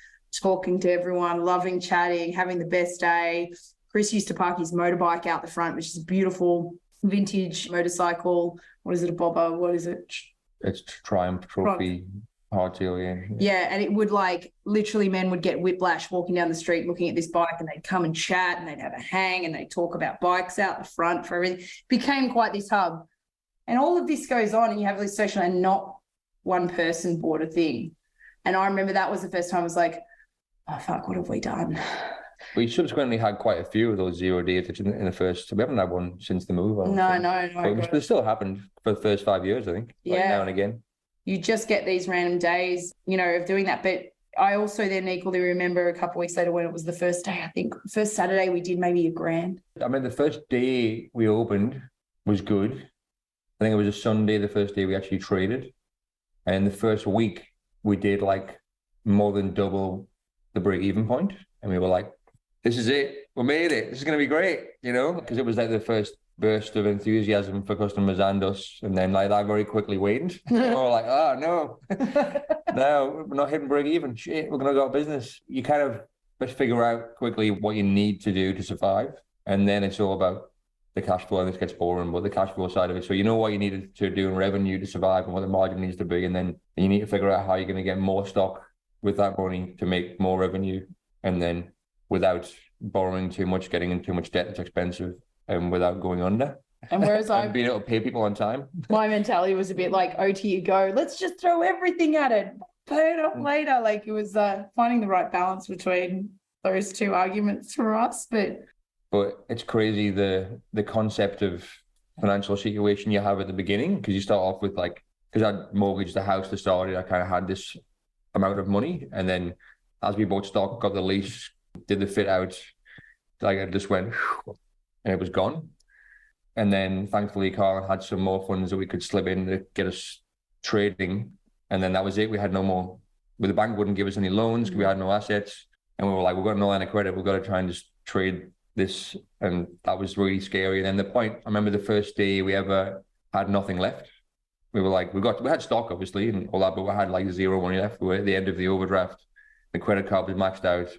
talking to everyone, loving chatting, having the best day. Chris used to park his motorbike out the front, which is a beautiful vintage motorcycle. What is it, a bobber? What is it? It's Triumph Trophy hardtail, yeah. Yeah, and it would literally men would get whiplash walking down the street looking at this bike, and they'd come and chat, and they'd have a hang, and they'd talk about bikes out the front for everything. It became quite this hub. And all of this goes on, and you have this social, and not one person bought a thing. And I remember that was the first time I was like, oh, fuck, what have we done? We subsequently had quite a few of those 0 day in the first. We haven't had one since the move. No. But it still happened for the first 5 years, I think. Now and again. You just get these random days, of doing that. But I also then equally remember a couple of weeks later when it was the first day, I think, first Saturday we did maybe $1,000. I mean, the first day we opened was good. I think it was a Sunday, the first day we actually traded. And the first week we did more than double the break-even point. And we were like, this is it. We made it. This is going to be great, because it was the first burst of enthusiasm for customers and us. And then that very quickly waned. We were like, oh, no. No, we're not hitting break even. Shit, we're going to go out of business. You kind of just figure out quickly what you need to do to survive. And then it's all about the cash flow, and this gets boring, but the cash flow side of it. So you know what you needed to do in revenue to survive and what the margin needs to be. And then you need to figure out how you're going to get more stock with that money to make more revenue. And then without borrowing too much, getting in too much debt that's expensive, and without going under. And whereas I've been able to pay people on time. My mentality was a bit like, OT you go, let's just throw everything at it, pay it off later. It was finding the right balance between those two arguments for us. But it's crazy the concept of financial situation you have at the beginning, because you start off with because I'd mortgaged the house to start it, I kind of had this amount of money, and then as we bought stock, got the lease, did the fit out, I just went, and it was gone. And then thankfully Carlan had some more funds that we could slip in to get us trading, and then that was it. We had no more. The bank wouldn't give us any loans because we had no assets, and we were like, we've got no line of credit, we've got to try and just trade this. And that was really scary. And then I remember the first day we ever had nothing left. We were like, we had stock obviously and all that, but we had 0 money left. We were at the end of the overdraft. The credit card was maxed out,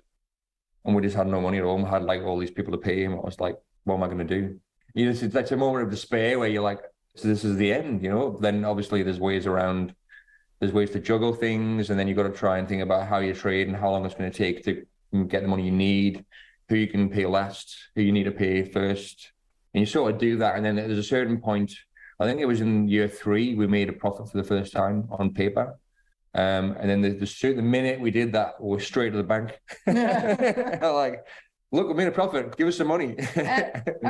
and we just had no money at all. We had all these people to pay, and I was like, what am I going to do? It's a moment of despair where you're like, so this is the end, Then obviously there's ways around there's ways to juggle things, and then you've got to try and think about how you trade and how long it's going to take to get the money you need, who you can pay last, who you need to pay first. And you sort of do that. And then there's a certain point, I think it was in year 3, we made a profit for the first time on paper. And then the minute we did that, we were straight to the bank. Like, look, we made a profit. Give us some money. We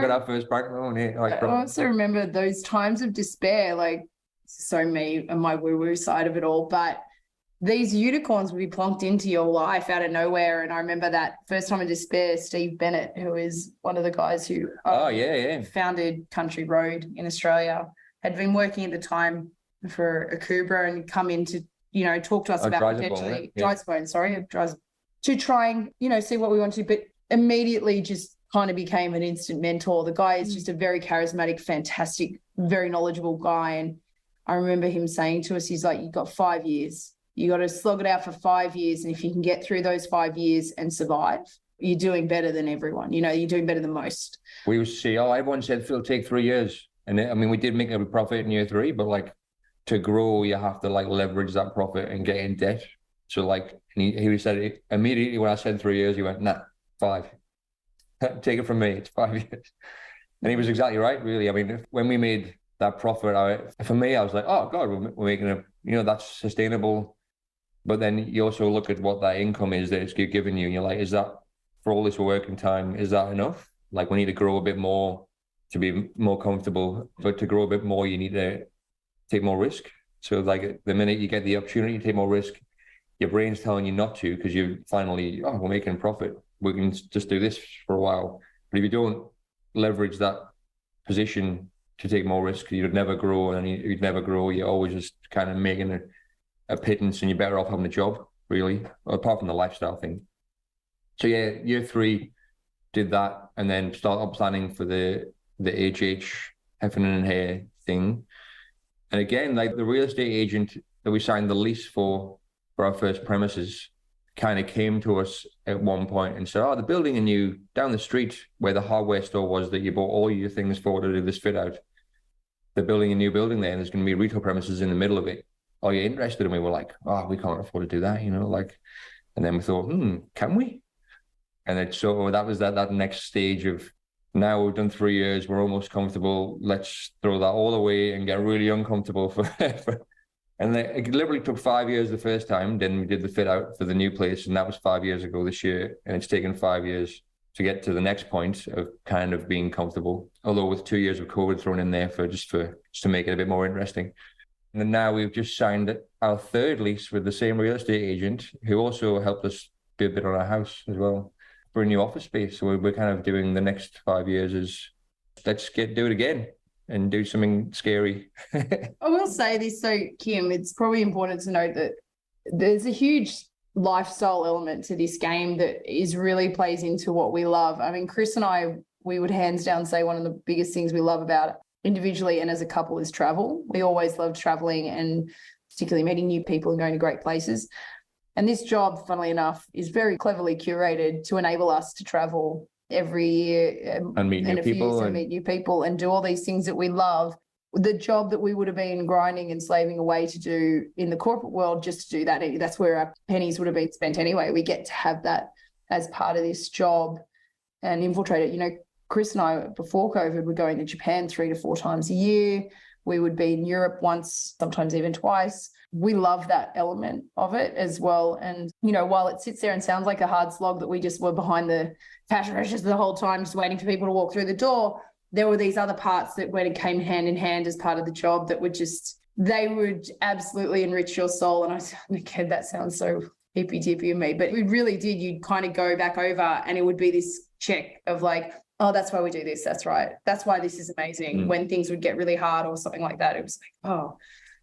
got our first bank loan. I also remember those times of despair, like, so me and my woo-woo side of it all, but these unicorns would be plonked into your life out of nowhere. And I remember that first time of despair, Steve Bennett, who is one of the guys who founded Country Road in Australia, had been working at the time for a Kubra and come in to, talk to us about potentially to try and, see what we want to, but immediately just kind of became an instant mentor. The guy is just a very charismatic, fantastic, very knowledgeable guy. And I remember him saying to us, he's like, you've got 5 years. You got to slog it out for 5 years. And if you can get through those 5 years and survive, you're doing better than everyone. You're doing better than most. We would see, everyone said it'll take 3 years. And we did make a profit in year 3, but like to grow, you have to like leverage that profit and get in debt. So like, he said it immediately when I said 3 years, he went, nah, 5. Take it from me, it's 5 years. And he was exactly right, really. I mean, when we made that profit, for me, I was like, oh God, we're making that's sustainable. But then you also look at what that income is that it's giving you, and you're like, is that for all this working time, is that enough? Like, we need to grow a bit more to be more comfortable, but to grow a bit more, you need to take more risk. So like the minute you get the opportunity to take more risk, your brain's telling you not to, because you finally, we're making a profit. We can just do this for a while. But if you don't leverage that position to take more risk, you'd never grow, and you'd never grow. You're always just kind of making a pittance, and you're better off having a job, really, apart from the lifestyle thing. So yeah, year 3 did that, and then started planning for the HH Heffernan and Hare thing. And again, like the real estate agent that we signed the lease for our first premises kind of came to us at one point and said, they're building a new, down the street where the hardware store was that you bought all your things for to do this fit out. They're building a new building there, and there's going to be retail premises in the middle of it. Are you interested? And we were like, we can't afford to do that, and then we thought, can we? And it that was that next stage of, now we've done 3 years, we're almost comfortable. Let's throw that all away and get really uncomfortable and it literally took 5 years the first time. Then we did the fit out for the new place, and that was 5 years ago this year. And it's taken 5 years to get to the next point of kind of being comfortable. Although with 2 years of COVID thrown in there just to make it a bit more interesting. And then now we've just signed our 3rd lease with the same real estate agent, who also helped us do a bit on our house as well, for a new office space. So we're kind of doing the next 5 years is let's do it again and do something scary. I will say this, so Kim, it's probably important to note that there's a huge lifestyle element to this game that really plays into what we love. I mean, Chris and I, we would hands down say one of the biggest things we love about it individually and as a couple is travel. We always loved traveling, and particularly meeting new people and going to great places. And this job, funnily enough, is very cleverly curated to enable us to travel every year and meet new people and meet new people and do all these things that we love. The job that we would have been grinding and slaving away to do in the corporate world, just to do that, that's where our pennies would have been spent anyway. We get to have that as part of this job and infiltrate it. Chris and I, before COVID, were going to Japan 3 to 4 times a year. We would be in Europe once, sometimes even twice. We love that element of it as well. And, while it sits there and sounds like a hard slog that we just were behind the cash registers the whole time, just waiting for people to walk through the door, there were these other parts that when it came hand in hand as part of the job that they would absolutely enrich your soul. And that sounds so hippy-dippy of me, but we really did. You'd kind of go back over and it would be this check of like, oh, that's why we do this. That's right. That's why this is amazing. When things would get really hard or something like that, it was like,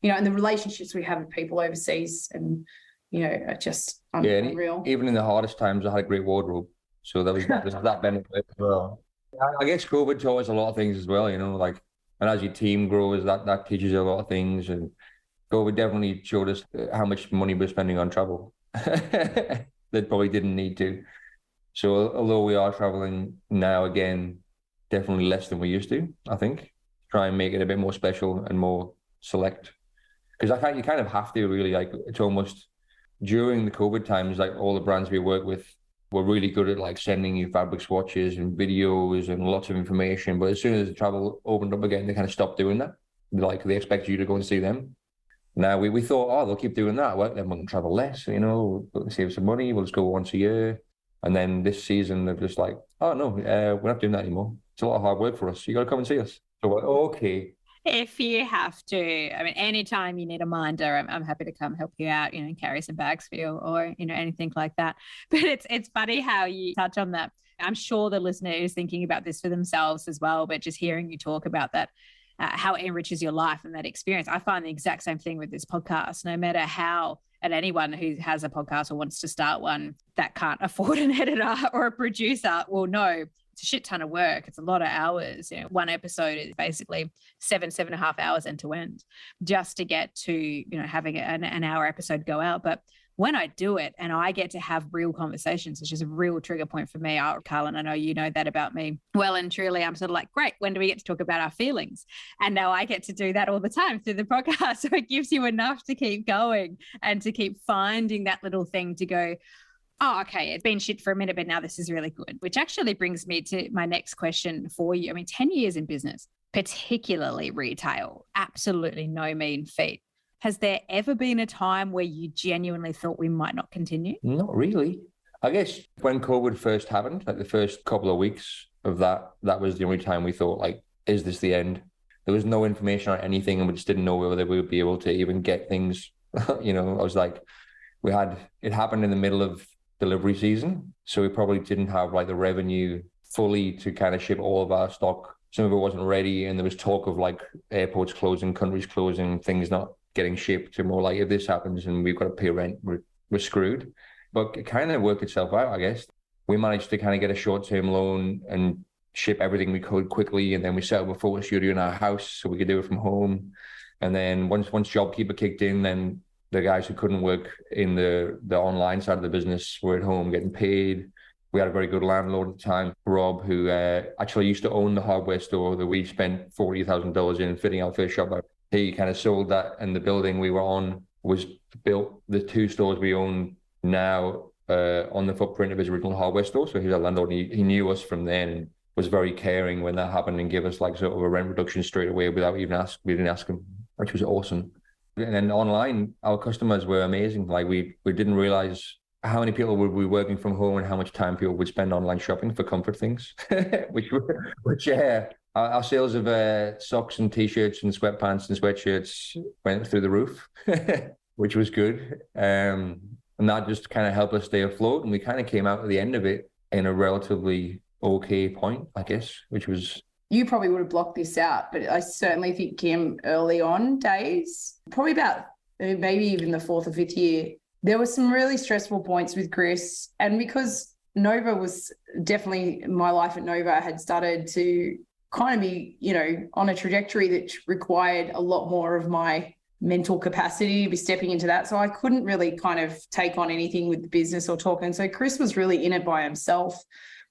and the relationships we have with people overseas and, are just unreal. Even in the hardest times, I had a great wardrobe. So there's that benefit as well. I guess COVID taught us a lot of things as well, and as your team grows, that teaches you a lot of things. And COVID definitely showed us how much money we're spending on travel that probably didn't need to. So although we are traveling now again, definitely less than we used to, I think, try and make it a bit more special and more select. because you kind of have to really, like, it's almost during the COVID times, like all the brands we work with were really good at like sending you fabric swatches and videos and lots of information. But as soon as the travel opened up again, they kind of stopped doing that. Like they expect you to go and see them. Now we thought, oh, they'll keep doing that. Well, then we'll travel less, we'll save some money. We'll just go once a year. And then this season, they're just like, oh, no, we're not doing that anymore. It's a lot of hard work for us. You got to come and see us. So we're like, okay. If you have to, I mean, anytime you need a minder, I'm happy to come help you out, carry some bags for you or, anything like that. But it's funny how you touch on that. I'm sure the listener is thinking about this for themselves as well, but just hearing you talk about that, how it enriches your life and that experience. I find the exact same thing with this podcast, no matter how, and anyone who has a podcast or wants to start one that can't afford an editor or a producer will know it's a shit ton of work. It's a lot of hours. One episode is basically 7.5 hours end to end just to get to, having an hour episode go out. But when I do it and I get to have real conversations, which is a real trigger point for me, Carlan, I know you know that about me well and truly. I'm sort of like, great, when do we get to talk about our feelings? And now I get to do that all the time through the podcast. So it gives you enough to keep going and to keep finding that little thing to go, oh, okay, it's been shit for a minute, but now this is really good, which actually brings me to my next question for you. I mean, 10 years in business, particularly retail, absolutely no mean feat. Has there ever been a time where you genuinely thought we might not continue? Not really. I guess when COVID first happened, like the first couple of weeks of that was the only time we thought, like, is this the end? There was no information on anything and we just didn't know whether we would be able to even get things. I was like, it happened in the middle of delivery season. So we probably didn't have like the revenue fully to kind of ship all of our stock. Some of it wasn't ready. And there was talk of like airports closing, countries closing, things not getting shipped, to more like, if this happens and we've got to pay rent, we're screwed. But it kind of worked itself out, I guess. We managed to kind of get a short-term loan and ship everything we could quickly. And then we set up a photo studio in our house so we could do it from home. And then once JobKeeper kicked in, then the guys who couldn't work in the online side of the business were at home getting paid. We had a very good landlord at the time, Rob, who actually used to own the hardware store that we spent $40,000 in fitting out first shop. He kind of sold that, and the building we were on was built, the 2 stores we own now on the footprint of his original hardware store. So he was a landlord, and he knew us from then and was very caring when that happened and gave us like sort of a rent reduction straight away without even we didn't ask him, which was awesome. And then online, our customers were amazing. Like we didn't realize how many people would be working from home and how much time people would spend online shopping for comfort things, which our sales of socks and T-shirts and sweatpants and sweatshirts went through the roof, which was good. And that just kind of helped us stay afloat. And we kind of came out at the end of it in a relatively okay point, I guess, which was... You probably would have blocked this out, but I certainly think, Kim, early on days, probably about maybe even the 4th or 5th year, there were some really stressful points with Chris. And because Nova was definitely, my life at Nova had started to kind of be, on a trajectory that required a lot more of my mental capacity to be stepping into that. So I couldn't really kind of take on anything with the business or talk. And so Chris was really in it by himself.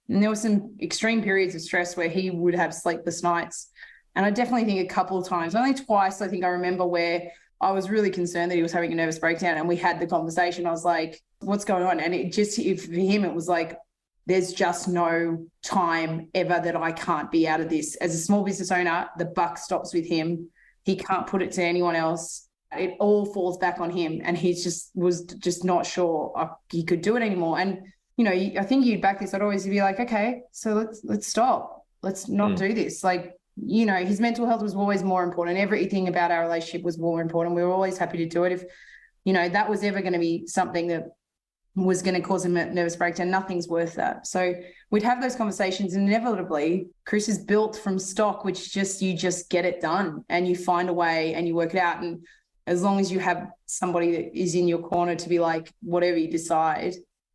And there were some extreme periods of stress where he would have sleepless nights. And I definitely think a couple of times, only twice, I think I remember, where I was really concerned that he was having a nervous breakdown, and we had the conversation. I was like, what's going on? And it just, for him, it was like, there's just no time ever that I can't be out of this. As a small business owner, the buck stops with him. He can't put it to anyone else. It all falls back on him. And he was just not sure he could do it anymore. And I think you'd back this. I'd always be like, okay, so let's stop. Let's not do this. Like, his mental health was always more important. Everything about our relationship was more important. We were always happy to do it. If, that was ever going to be something that was going to cause him a nervous breakdown, nothing's worth that. So we'd have those conversations, and inevitably Chris is built from stock, which you just get it done and you find a way and you work it out. And as long as you have somebody that is in your corner to be like, whatever you decide,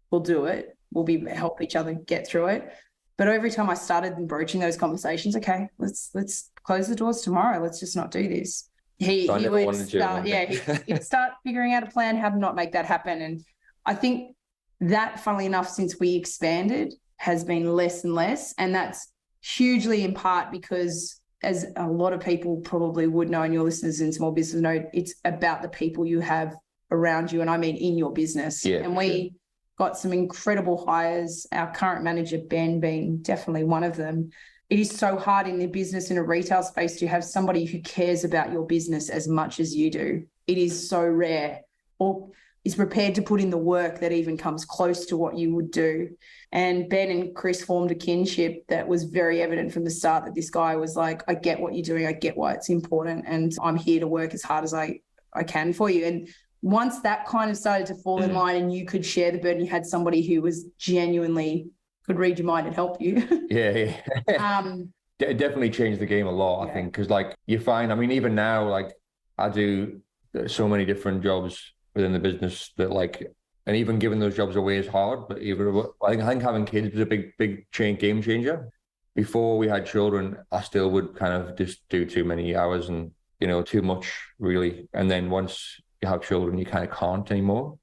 we'll do it. We'll help each other get through it. But every time I started broaching those conversations, okay, let's close the doors tomorrow. Let's just not do this. He would start, he'd start figuring out a plan how to not make that happen. And I think that, funnily enough, since we expanded, has been less and less. And that's hugely in part because as a lot of people probably would know, and your listeners in small business know, it's about the people you have around you. And I mean, in your business. Yeah, and we got some incredible hires, our current manager, Ben, being definitely one of them. It is so hard in the business, in a retail space, to have somebody who cares about your business as much as you do. It is so rare, or is prepared to put in the work that even comes close to what you would do. And Ben and Chris formed a kinship that was very evident from the start, that this guy was like, I get what you're doing. I get why it's important. And I'm here to work as hard as I can for you. And once that kind of started to fall in line and you could share the burden, you had somebody who was genuinely could read your mind and help you. Yeah. It definitely changed the game a lot, I think, because like you find, I mean, even now, like I do so many different jobs within the business that like, and even giving those jobs away is hard, but even I think having kids was a big game changer. Before we had children, I still would kind of just do too many hours and, you know, too much really. And then once you have children, you kind of can't anymore.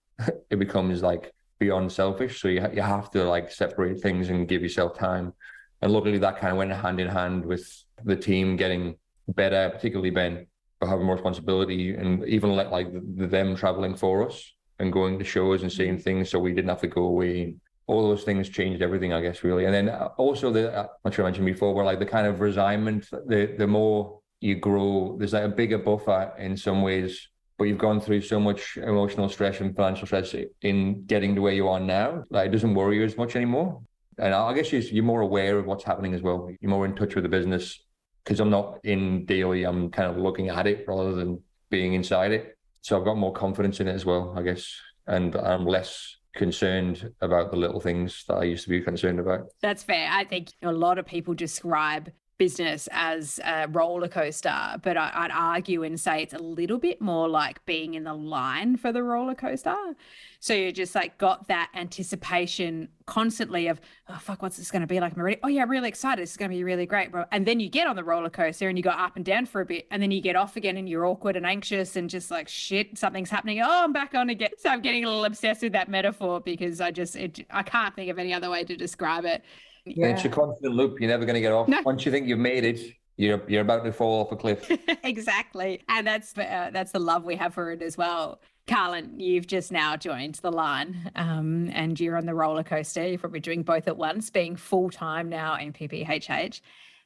It becomes like beyond selfish. So you have to like separate things and give yourself time. And luckily that kind of went hand in hand with the team getting better, particularly Ben, for having more responsibility, and even let like them traveling for us and going to shows and seeing things, so we didn't have to go away. All those things changed everything, I guess, really. And then also I'm not sure I mentioned before, where like the kind of resignment, the more you grow, there's like a bigger buffer in some ways, but you've gone through so much emotional stress and financial stress in getting to where you are now, like it doesn't worry you as much anymore. And I guess you're more aware of what's happening as well. You're more in touch with the business, because I'm not in daily, I'm kind of looking at it rather than being inside it. So I've got more confidence in it as well, I guess. And I'm less concerned about the little things that I used to be concerned about. That's fair. I think a lot of people describe business as a roller coaster, but I'd argue and say it's a little bit more like being in the line for the roller coaster. So you just like got that anticipation constantly of, oh fuck, what's this going to be like? Oh yeah, I'm really excited. This is going to be really great, bro. And then you get on the roller coaster and you go up and down for a bit, and then you get off again and you're awkward and anxious and just like, shit, something's happening. Oh, I'm back on again. So I'm getting a little obsessed with that metaphor because I can't think of any other way to describe it. Yeah. It's a constant loop. You're never going to get off. No. Once you think you've made it, you're about to fall off a cliff. Exactly. And that's the love we have for it as well. Carlan, you've just now joined the line and you're on the roller coaster. You're probably doing both at once, being full-time now in PPHH.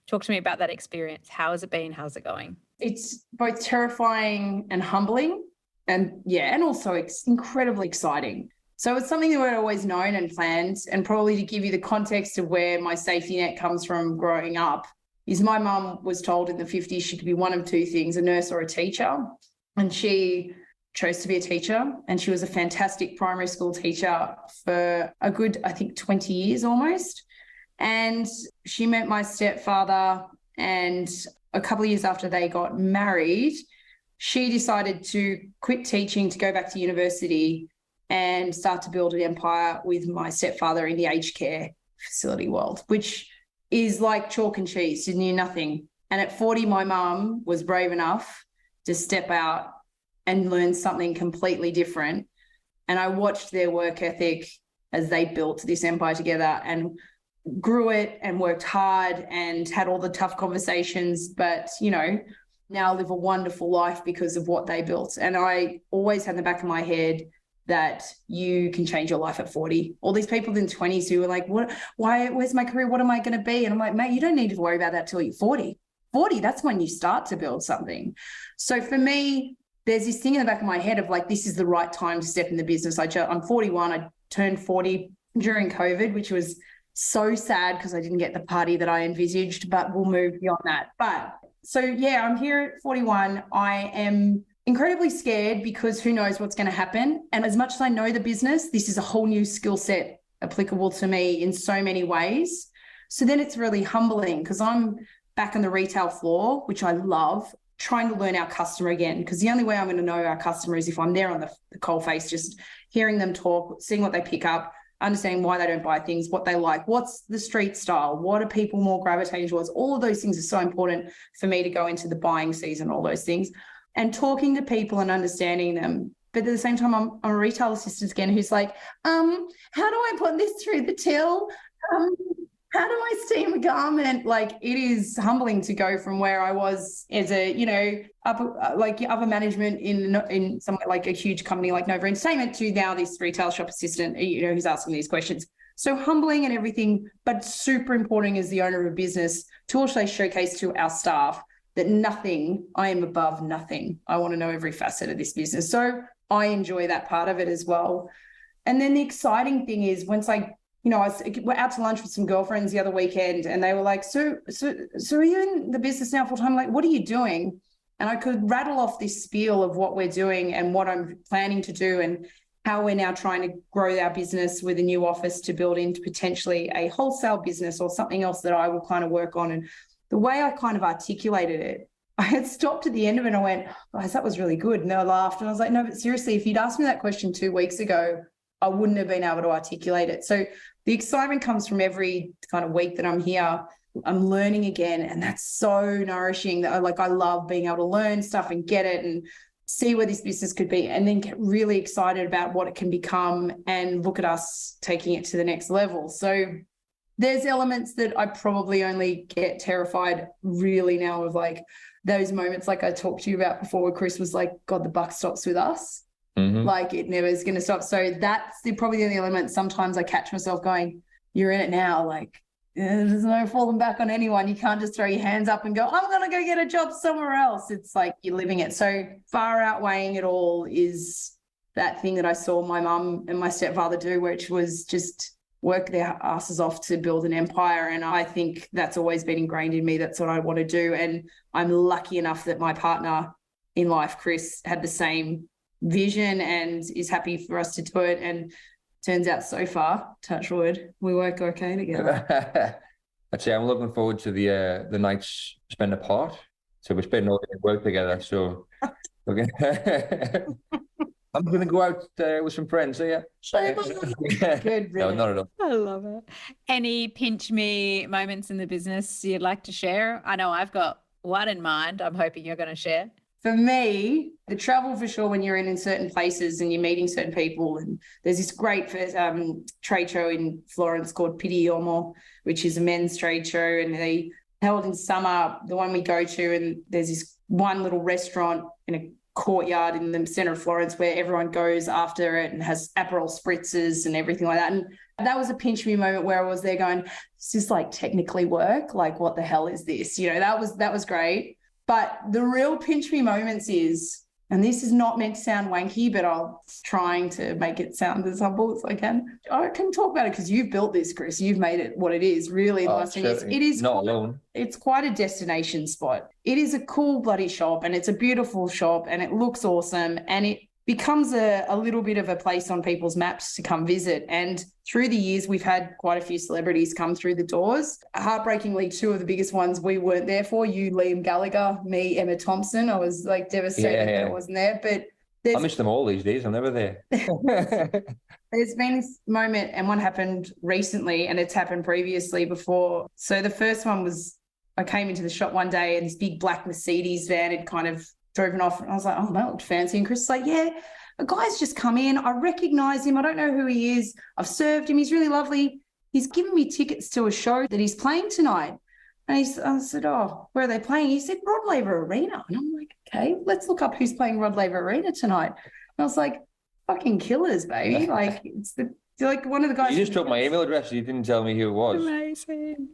Talk to me about that experience. How has it been? How's it going? It's both terrifying and humbling, and also it's incredibly exciting. So it's something that we'd always known and planned, and probably to give you the context of where my safety net comes from growing up, is my mum was told in the 50s she could be one of two things, a nurse or a teacher. And she chose to be a teacher, and she was a fantastic primary school teacher for a good, I think, 20 years almost. And she met my stepfather, and a couple of years after they got married, she decided to quit teaching to go back to university and start to build an empire with my stepfather in the aged care facility world, which is like chalk and cheese. She knew nothing. And at 40, my mum was brave enough to step out and learn something completely different. And I watched their work ethic as they built this empire together and grew it and worked hard and had all the tough conversations, but, now live a wonderful life because of what they built. And I always had in the back of my head that you can change your life at 40. All these people in 20s who are like, where's my career? What am I going to be? And I'm like, mate, you don't need to worry about that till you're 40. 40, that's when you start to build something. So for me, there's this thing in the back of my head of like, this is the right time to step in the business. I'm 41. I turned 40 during COVID, which was so sad because I didn't get the party that I envisaged, but we'll move beyond that. But so, yeah, I'm here at 41. I am incredibly scared because who knows what's going to happen. And as much as I know the business, this is a whole new skill set applicable to me in so many ways. So then it's really humbling because I'm back on the retail floor, which I love, trying to learn our customer again, because the only way I'm going to know our customer is if I'm there on the coalface, just hearing them talk, seeing what they pick up, understanding why they don't buy things, what they like, what's the street style, what are people more gravitating towards. All of those things are so important for me to go into the buying season, all those things, and talking to people and understanding them. But at the same time, I'm a retail assistant again who's like, how do I put this through the till? how do I steam a garment? Like, it is humbling to go from where I was as a, upper management in somewhere like a huge company like Nova Entertainment to now this retail shop assistant, who's asking these questions. So humbling and everything, but super important as the owner of a business to also showcase to our staff that I am above nothing. I want to know every facet of this business. So I enjoy that part of it as well. And then the exciting thing is once we're out to lunch with some girlfriends the other weekend and they were like, so are you in the business now full time? Like, what are you doing? And I could rattle off this spiel of what we're doing and what I'm planning to do and how we're now trying to grow our business with a new office to build into potentially a wholesale business or something else that I will kind of work on. And the way I kind of articulated it, I had stopped at the end of it and I went, guys, that was really good. And they laughed. And I was like, no, but seriously, if you'd asked me that question 2 weeks ago, I wouldn't have been able to articulate it. So the excitement comes from every kind of week that I'm here. I'm learning again. And that's so nourishing that I love being able to learn stuff and get it and see where this business could be and then get really excited about what it can become and look at us taking it to the next level. So there's elements that I probably only get terrified really now of, like those moments like I talked to you about before where Chris was like, God, the buck stops with us. Mm-hmm. Like it never is going to stop. So that's probably the only element. Sometimes I catch myself going, you're in it now. Like there's no falling back on anyone. You can't just throw your hands up and go, I'm going to go get a job somewhere else. It's like you're living it. So far outweighing it all is that thing that I saw my mum and my stepfather do, which was just work their asses off to build an empire. And I think that's always been ingrained in me. That's what I want to do. And I'm lucky enough that my partner in life, Chris, had the same vision and is happy for us to do it. And turns out so far, touch wood, we work okay together. I'd say I'm looking forward to the nights spent apart. So we're spending all day at work together. So I'm going to go out with some friends. So yeah. Good. No, not at all. I love it. Any pinch me moments in the business you'd like to share? I know I've got one in mind. I'm hoping you're going to share. For me, the travel for sure, when you're in certain places and you're meeting certain people, and there's this great trade show in Florence called PPHH, which is a men's trade show, and they held in summer, the one we go to, and there's this one little restaurant in a courtyard in the center of Florence where everyone goes after it and has Aperol spritzes and everything like that. And that was a pinch me moment where I was there going, is this like technically work? Like, what the hell is this? That was great. But the real pinch me moments is, and this is not meant to sound wanky, but I'm trying to make it sound as humble as I can. I can talk about it because you've built this, Chris. You've made it what it is, really. The last thing is, it is not alone. It's quite a destination spot. It is a cool bloody shop and it's a beautiful shop and it looks awesome and it becomes a little bit of a place on people's maps to come visit. And through the years, we've had quite a few celebrities come through the doors. Heartbreakingly, two of the biggest ones we weren't there for, you, Liam Gallagher, me, Emma Thompson. I was like devastated that I wasn't there. But I miss them all these days. I'm never there. There's been this moment, and one happened recently, and it's happened previously before. So the first one was, I came into the shop one day and this big black Mercedes van had kind of driven off, and I was like, oh, that looked fancy. And Chris was like, yeah, a guy's just come in. I recognize him. I don't know who he is. I've served him. He's really lovely. He's given me tickets to a show that he's playing tonight. And I said, oh, where are they playing? He said, Rod Laver Arena. And I'm like, okay, let's look up who's playing Rod Laver Arena tonight. And I was like, fucking Killers, baby. Like, it's like one of the guys. You just took my email address. You didn't tell me who it was. Amazing.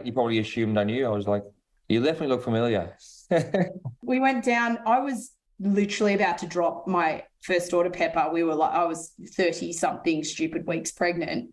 You probably assumed I knew. I was like, you definitely look familiar. We went down. I was literally about to drop my first daughter, Pepper. I was 30-something stupid weeks pregnant.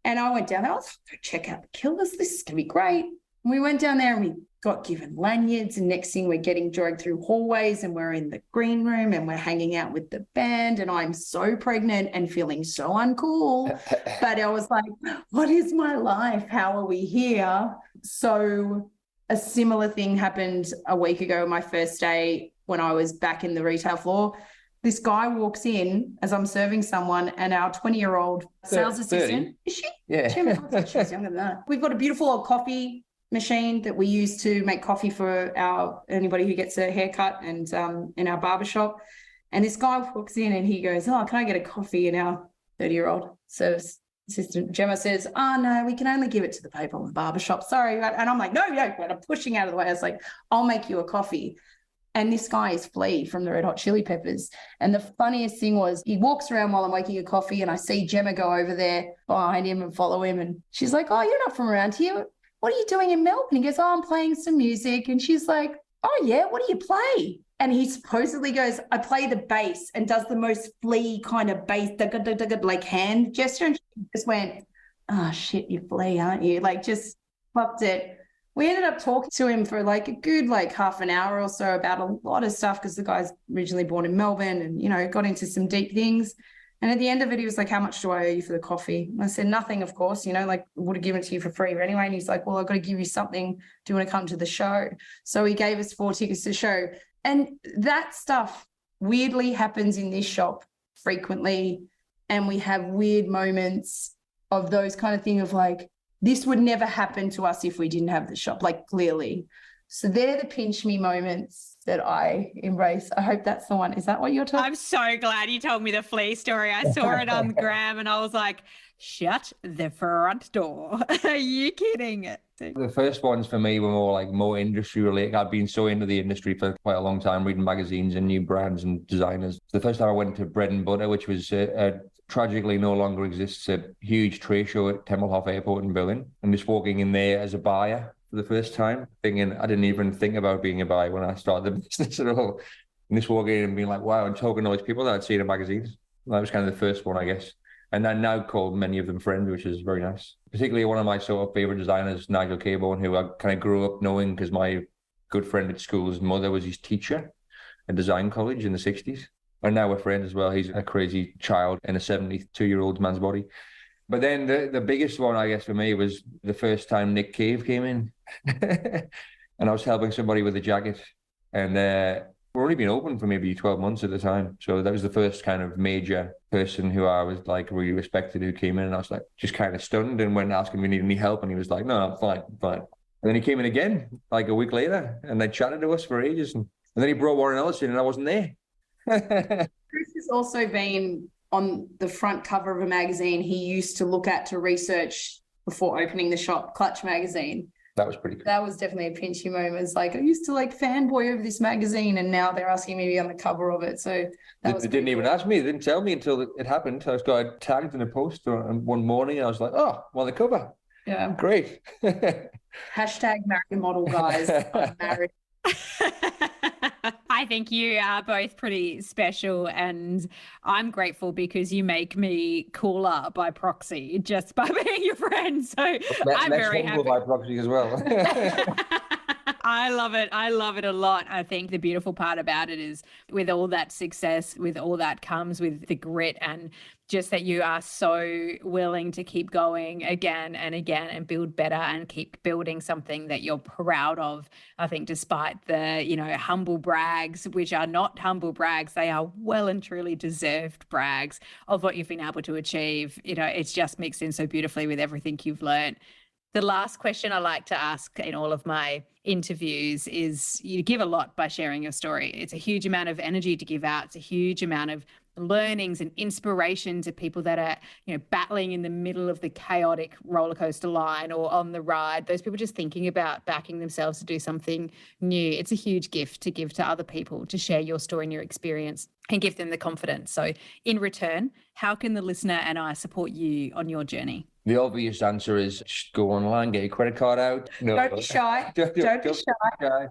And I went down there. I was like, check out the Killers. This is going to be great. And we went down there and we got given lanyards. And next thing we're getting dragged through hallways and we're in the green room and we're hanging out with the band. And I'm so pregnant and feeling so uncool. But I was like, what is my life? How are we here? So a similar thing happened a week ago, my first day when I was back in the retail floor. This guy walks in as I'm serving someone and our 20-year-old sales assistant. Is she? Yeah. She's younger than that. We've got a beautiful old coffee machine that we use to make coffee for anybody who gets a haircut and in our barbershop. And this guy walks in and he goes, oh, can I get a coffee? And our 30-year-old serves Assistant Gemma says, oh, no, we can only give it to the people in the barbershop. Sorry. And I'm like, no, but I'm pushing out of the way. I was like, I'll make you a coffee. And this guy is Flea from the Red Hot Chili Peppers. And the funniest thing was he walks around while I'm making a coffee and I see Gemma go over there behind him and follow him. And she's like, oh, you're not from around here. What are you doing in Melbourne? He goes, oh, I'm playing some music. And she's like, oh, yeah, what do you play? And he supposedly goes, I play the bass, and does the most Flea kind of bass, like hand gesture. And she just went, oh, shit, you're Flea, aren't you? Like just popped it. We ended up talking to him for like a good half an hour or so about a lot of stuff, because the guy's originally born in Melbourne and, you know, got into some deep things. And at the end of it, he was like, how much do I owe you for the coffee? And I said, nothing, of course, you know, like would have given it to you for free anyway. And he's like, well, I've got to give you something. Do you want to come to the show? So he gave us 4 tickets to the show. And that stuff weirdly happens in this shop frequently. And we have weird moments of those kind of thing of like, this would never happen to us if we didn't have the shop, like clearly. So they're the pinch me moments that I embrace. I hope that's the one. Is that what you're talking? I'm so glad you told me the Flea story. I saw it on Gram and I was like, shut the front door. Are you kidding? The first ones for me were more industry related. I've been so into the industry for quite a long time, reading magazines and new brands and designers. The first time I went to Bread and Butter, which was tragically no longer exists, a huge trade show at Tempelhof Airport in Berlin. I'm just walking in there as a buyer for the first time, thinking I didn't even think about being a buyer when I started the business at all. And just walking in and being like, wow, and talking to all these people that I'd seen in magazines. That was kind of the first one, I guess. And I now call many of them friends, which is very nice. Particularly one of my sort of favorite designers, Nigel Cabourn, who I kind of grew up knowing because my good friend at school's mother was his teacher at design college in the 60s. And now we're friends as well. He's a crazy child in a 72-year-old man's body. But then the biggest one, I guess, for me was the first time Nick Cave came in. And I was helping somebody with a jacket. And we've only been open for maybe 12 months at the time. So that was the first kind of major person who I was like really respected who came in. And I was like just kind of stunned and went asking if he needed any help. And he was like, no, I'm fine. And then he came in again like a week later and they chatted to us for ages. And then he brought Warren Ellis in and I wasn't there. Chris has also been on the front cover of a magazine he used to look at to research before opening the shop, Clutch magazine. That was pretty cool. That was definitely a pinchy moment. It's like, I used to fanboy over this magazine and now they're asking me to be on the cover of it. So they didn't even ask me. They didn't tell me until it happened. I got tagged in a post one morning and I was like, oh, well, the cover. Yeah. Great. Hashtag married model, guys. I'm married. I think you are both pretty special and I'm grateful because you make me cooler by proxy just by being your friend. So I'm very happy. By proxy as well. I love it. I love it a lot. I think the beautiful part about it is with all that success, with all that comes with the grit and just that you are so willing to keep going again and again and build better and keep building something that you're proud of. I think despite the, humble brags, which are not humble brags, they are well and truly deserved brags of what you've been able to achieve. It's just mixed in so beautifully with everything you've learned. The last question I like to ask in all of my interviews is you give a lot by sharing your story. It's a huge amount of energy to give out. It's a huge amount of learnings and inspiration to people that are, battling in the middle of the chaotic roller coaster line or on the ride. Those people just thinking about backing themselves to do something new. It's a huge gift to give to other people, to share your story and your experience and give them the confidence. So in return, how can the listener and I support you on your journey? The obvious answer is just go online, get your credit card out. No, don't be shy. Don't be shy.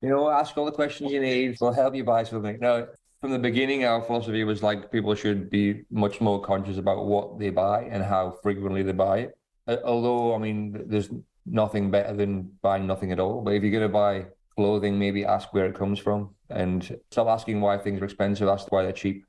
Ask all the questions you need. We'll help you buy something. No, from the beginning, our philosophy was people should be much more conscious about what they buy and how frequently they buy it. Although, there's nothing better than buying nothing at all. But if you're going to buy clothing, maybe ask where it comes from and stop asking why things are expensive. Ask why they're cheap.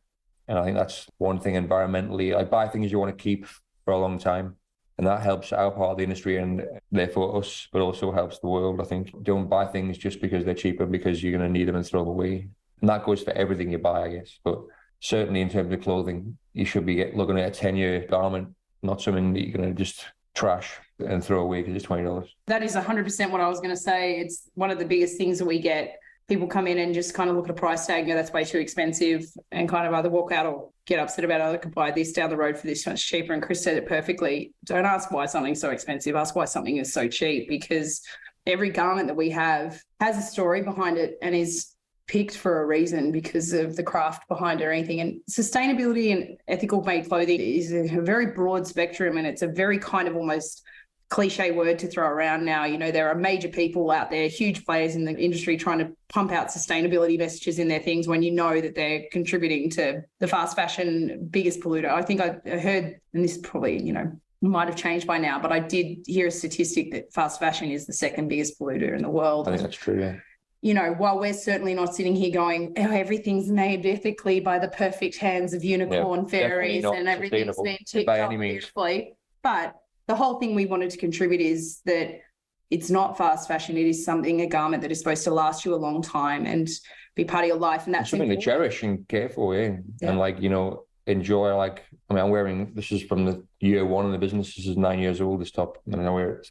And I think that's one thing environmentally. Buy things you want to keep for a long time. And that helps our part of the industry and therefore us, but also helps the world, I think. Don't buy things just because they're cheaper because you're going to need them and throw them away. And that goes for everything you buy, I guess. But certainly in terms of clothing, you should be looking at a 10-year garment, not something that you're going to just trash and throw away because it's $20. That is 100% what I was going to say. It's one of the biggest things that we get people come in and just kind of look at a price tag and go, that's way too expensive, and kind of either walk out or get upset about, I could buy this down the road for this much cheaper. And Chris said it perfectly. Don't ask why something's so expensive. Ask why something is so cheap, because every garment that we have has a story behind it and is picked for a reason because of the craft behind it or anything. And sustainability and ethical made clothing is a very broad spectrum, and it's a very kind of almost cliche word to throw around now. You know, there are major people out there, huge players in the industry trying to pump out sustainability messages in their things when you know that they're contributing to the fast fashion biggest polluter. I think I heard, and this probably, you know, might have changed by now, but I did hear a statistic that fast fashion is the second biggest polluter in the world. I think that's true, yeah. You know, while we're certainly not sitting here going, oh, everything's made ethically by the perfect hands of unicorn fairies and everything's been ticked off beautifully. But the whole thing we wanted to contribute is that it's not fast fashion. It is something, a garment that is supposed to last you a long time and be part of your life. And that's something to cherish and care for, yeah. And like, you know, enjoy. Like, I mean, I'm wearing, this is from the year one of the business. This is 9 years old, this top, and I wear it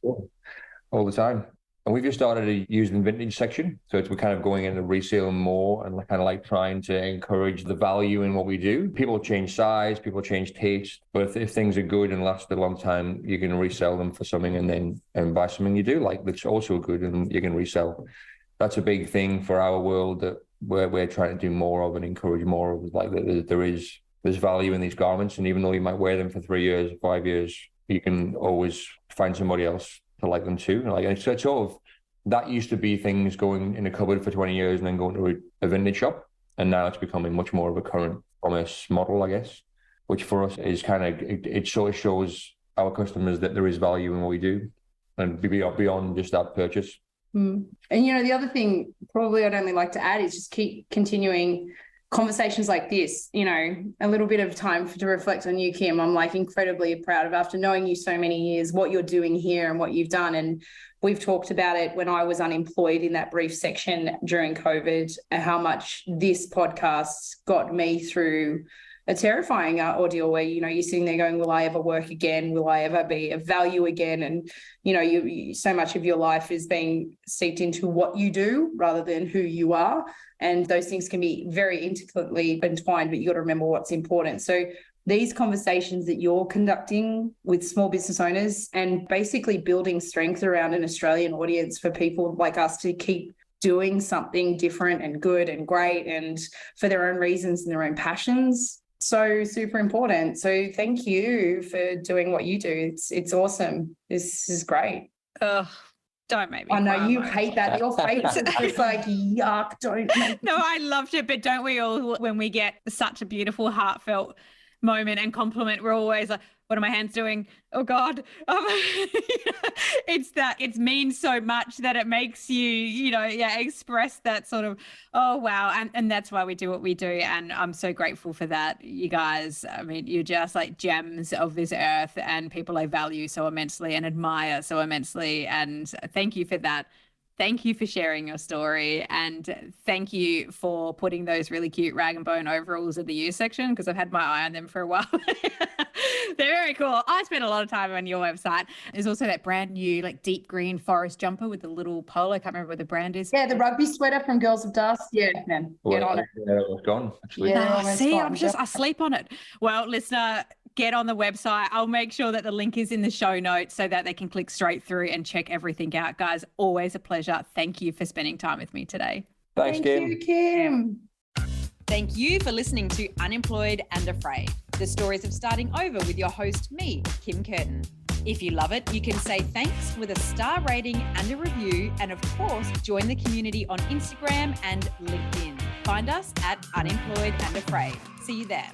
all the time. And we've just started to use the vintage section. So we're kind of going into resale more and kind of like trying to encourage the value in what we do. People change size, people change taste, but if things are good and last a long time, you can resell them for something and buy something you do like that's also good and you can resell. That's a big thing for our world that we're trying to do more of and encourage more of. Like there's value in these garments, and even though you might wear them for 3 years, 5 years, you can always find somebody else to like them too. Like, it's sort of, that used to be things going in a cupboard for 20 years and then going to a vintage shop, and now it's becoming much more of a current commerce model, I guess, which for us is kind of, it sort of shows our customers that there is value in what we do and beyond just that purchase. And you know, the other thing probably I'd only like to add is just keep continuing conversations like this, you know, a little bit of time to reflect on you, Kim. I'm like incredibly proud of, after knowing you so many years, what you're doing here and what you've done. And we've talked about it when I was unemployed in that brief section during COVID, how much this podcast got me through a terrifying ordeal where, you know, you're sitting there going, will I ever work again? Will I ever be of value again? And, you know, you so much of your life is being seeped into what you do rather than who you are. And those things can be very intricately entwined, but you got to remember what's important. So these conversations that you're conducting with small business owners and basically building strength around an Australian audience for people like us to keep doing something different and good and great and for their own reasons and their own passions. So super important. So thank you for doing what you do. It's awesome. This is great. Ugh, don't make me I know cry, you Mo. hate that. Your face is just like, yuck, don't make No, I loved it, but don't we all, when we get such a beautiful, heartfelt moment and compliment, we're always like, what are my hands doing? Oh God. It means so much that it makes you, express that sort of, oh wow. And that's why we do what we do. And I'm so grateful for that, you guys. I mean, you're just like gems of this earth and people I value so immensely and admire so immensely. And thank you for that. Thank you for sharing your story, and thank you for putting those really cute rag and bone overalls in the used section, because I've had my eye on them for a while. They're very cool. I spent a lot of time on your website. There's also that brand new like deep green forest jumper with the little polo. I can't remember what the brand is. Yeah, the rugby sweater from Girls of Dust. Yeah, man. Get on it. Yeah, it was gone, actually. Yeah, See, I sleep on it. Well, listener, get on the website. I'll make sure that the link is in the show notes so that they can click straight through and check everything out. Guys, always a pleasure. Thank you for spending time with me today. Thanks, Kim. Thank you, Kim. Thank you for listening to Unemployed and Afraid, the stories of starting over with your host, me, Kim Curtin. If you love it, you can say thanks with a star rating and a review, and of course, join the community on Instagram and LinkedIn. Find us at Unemployed and Afraid. See you there.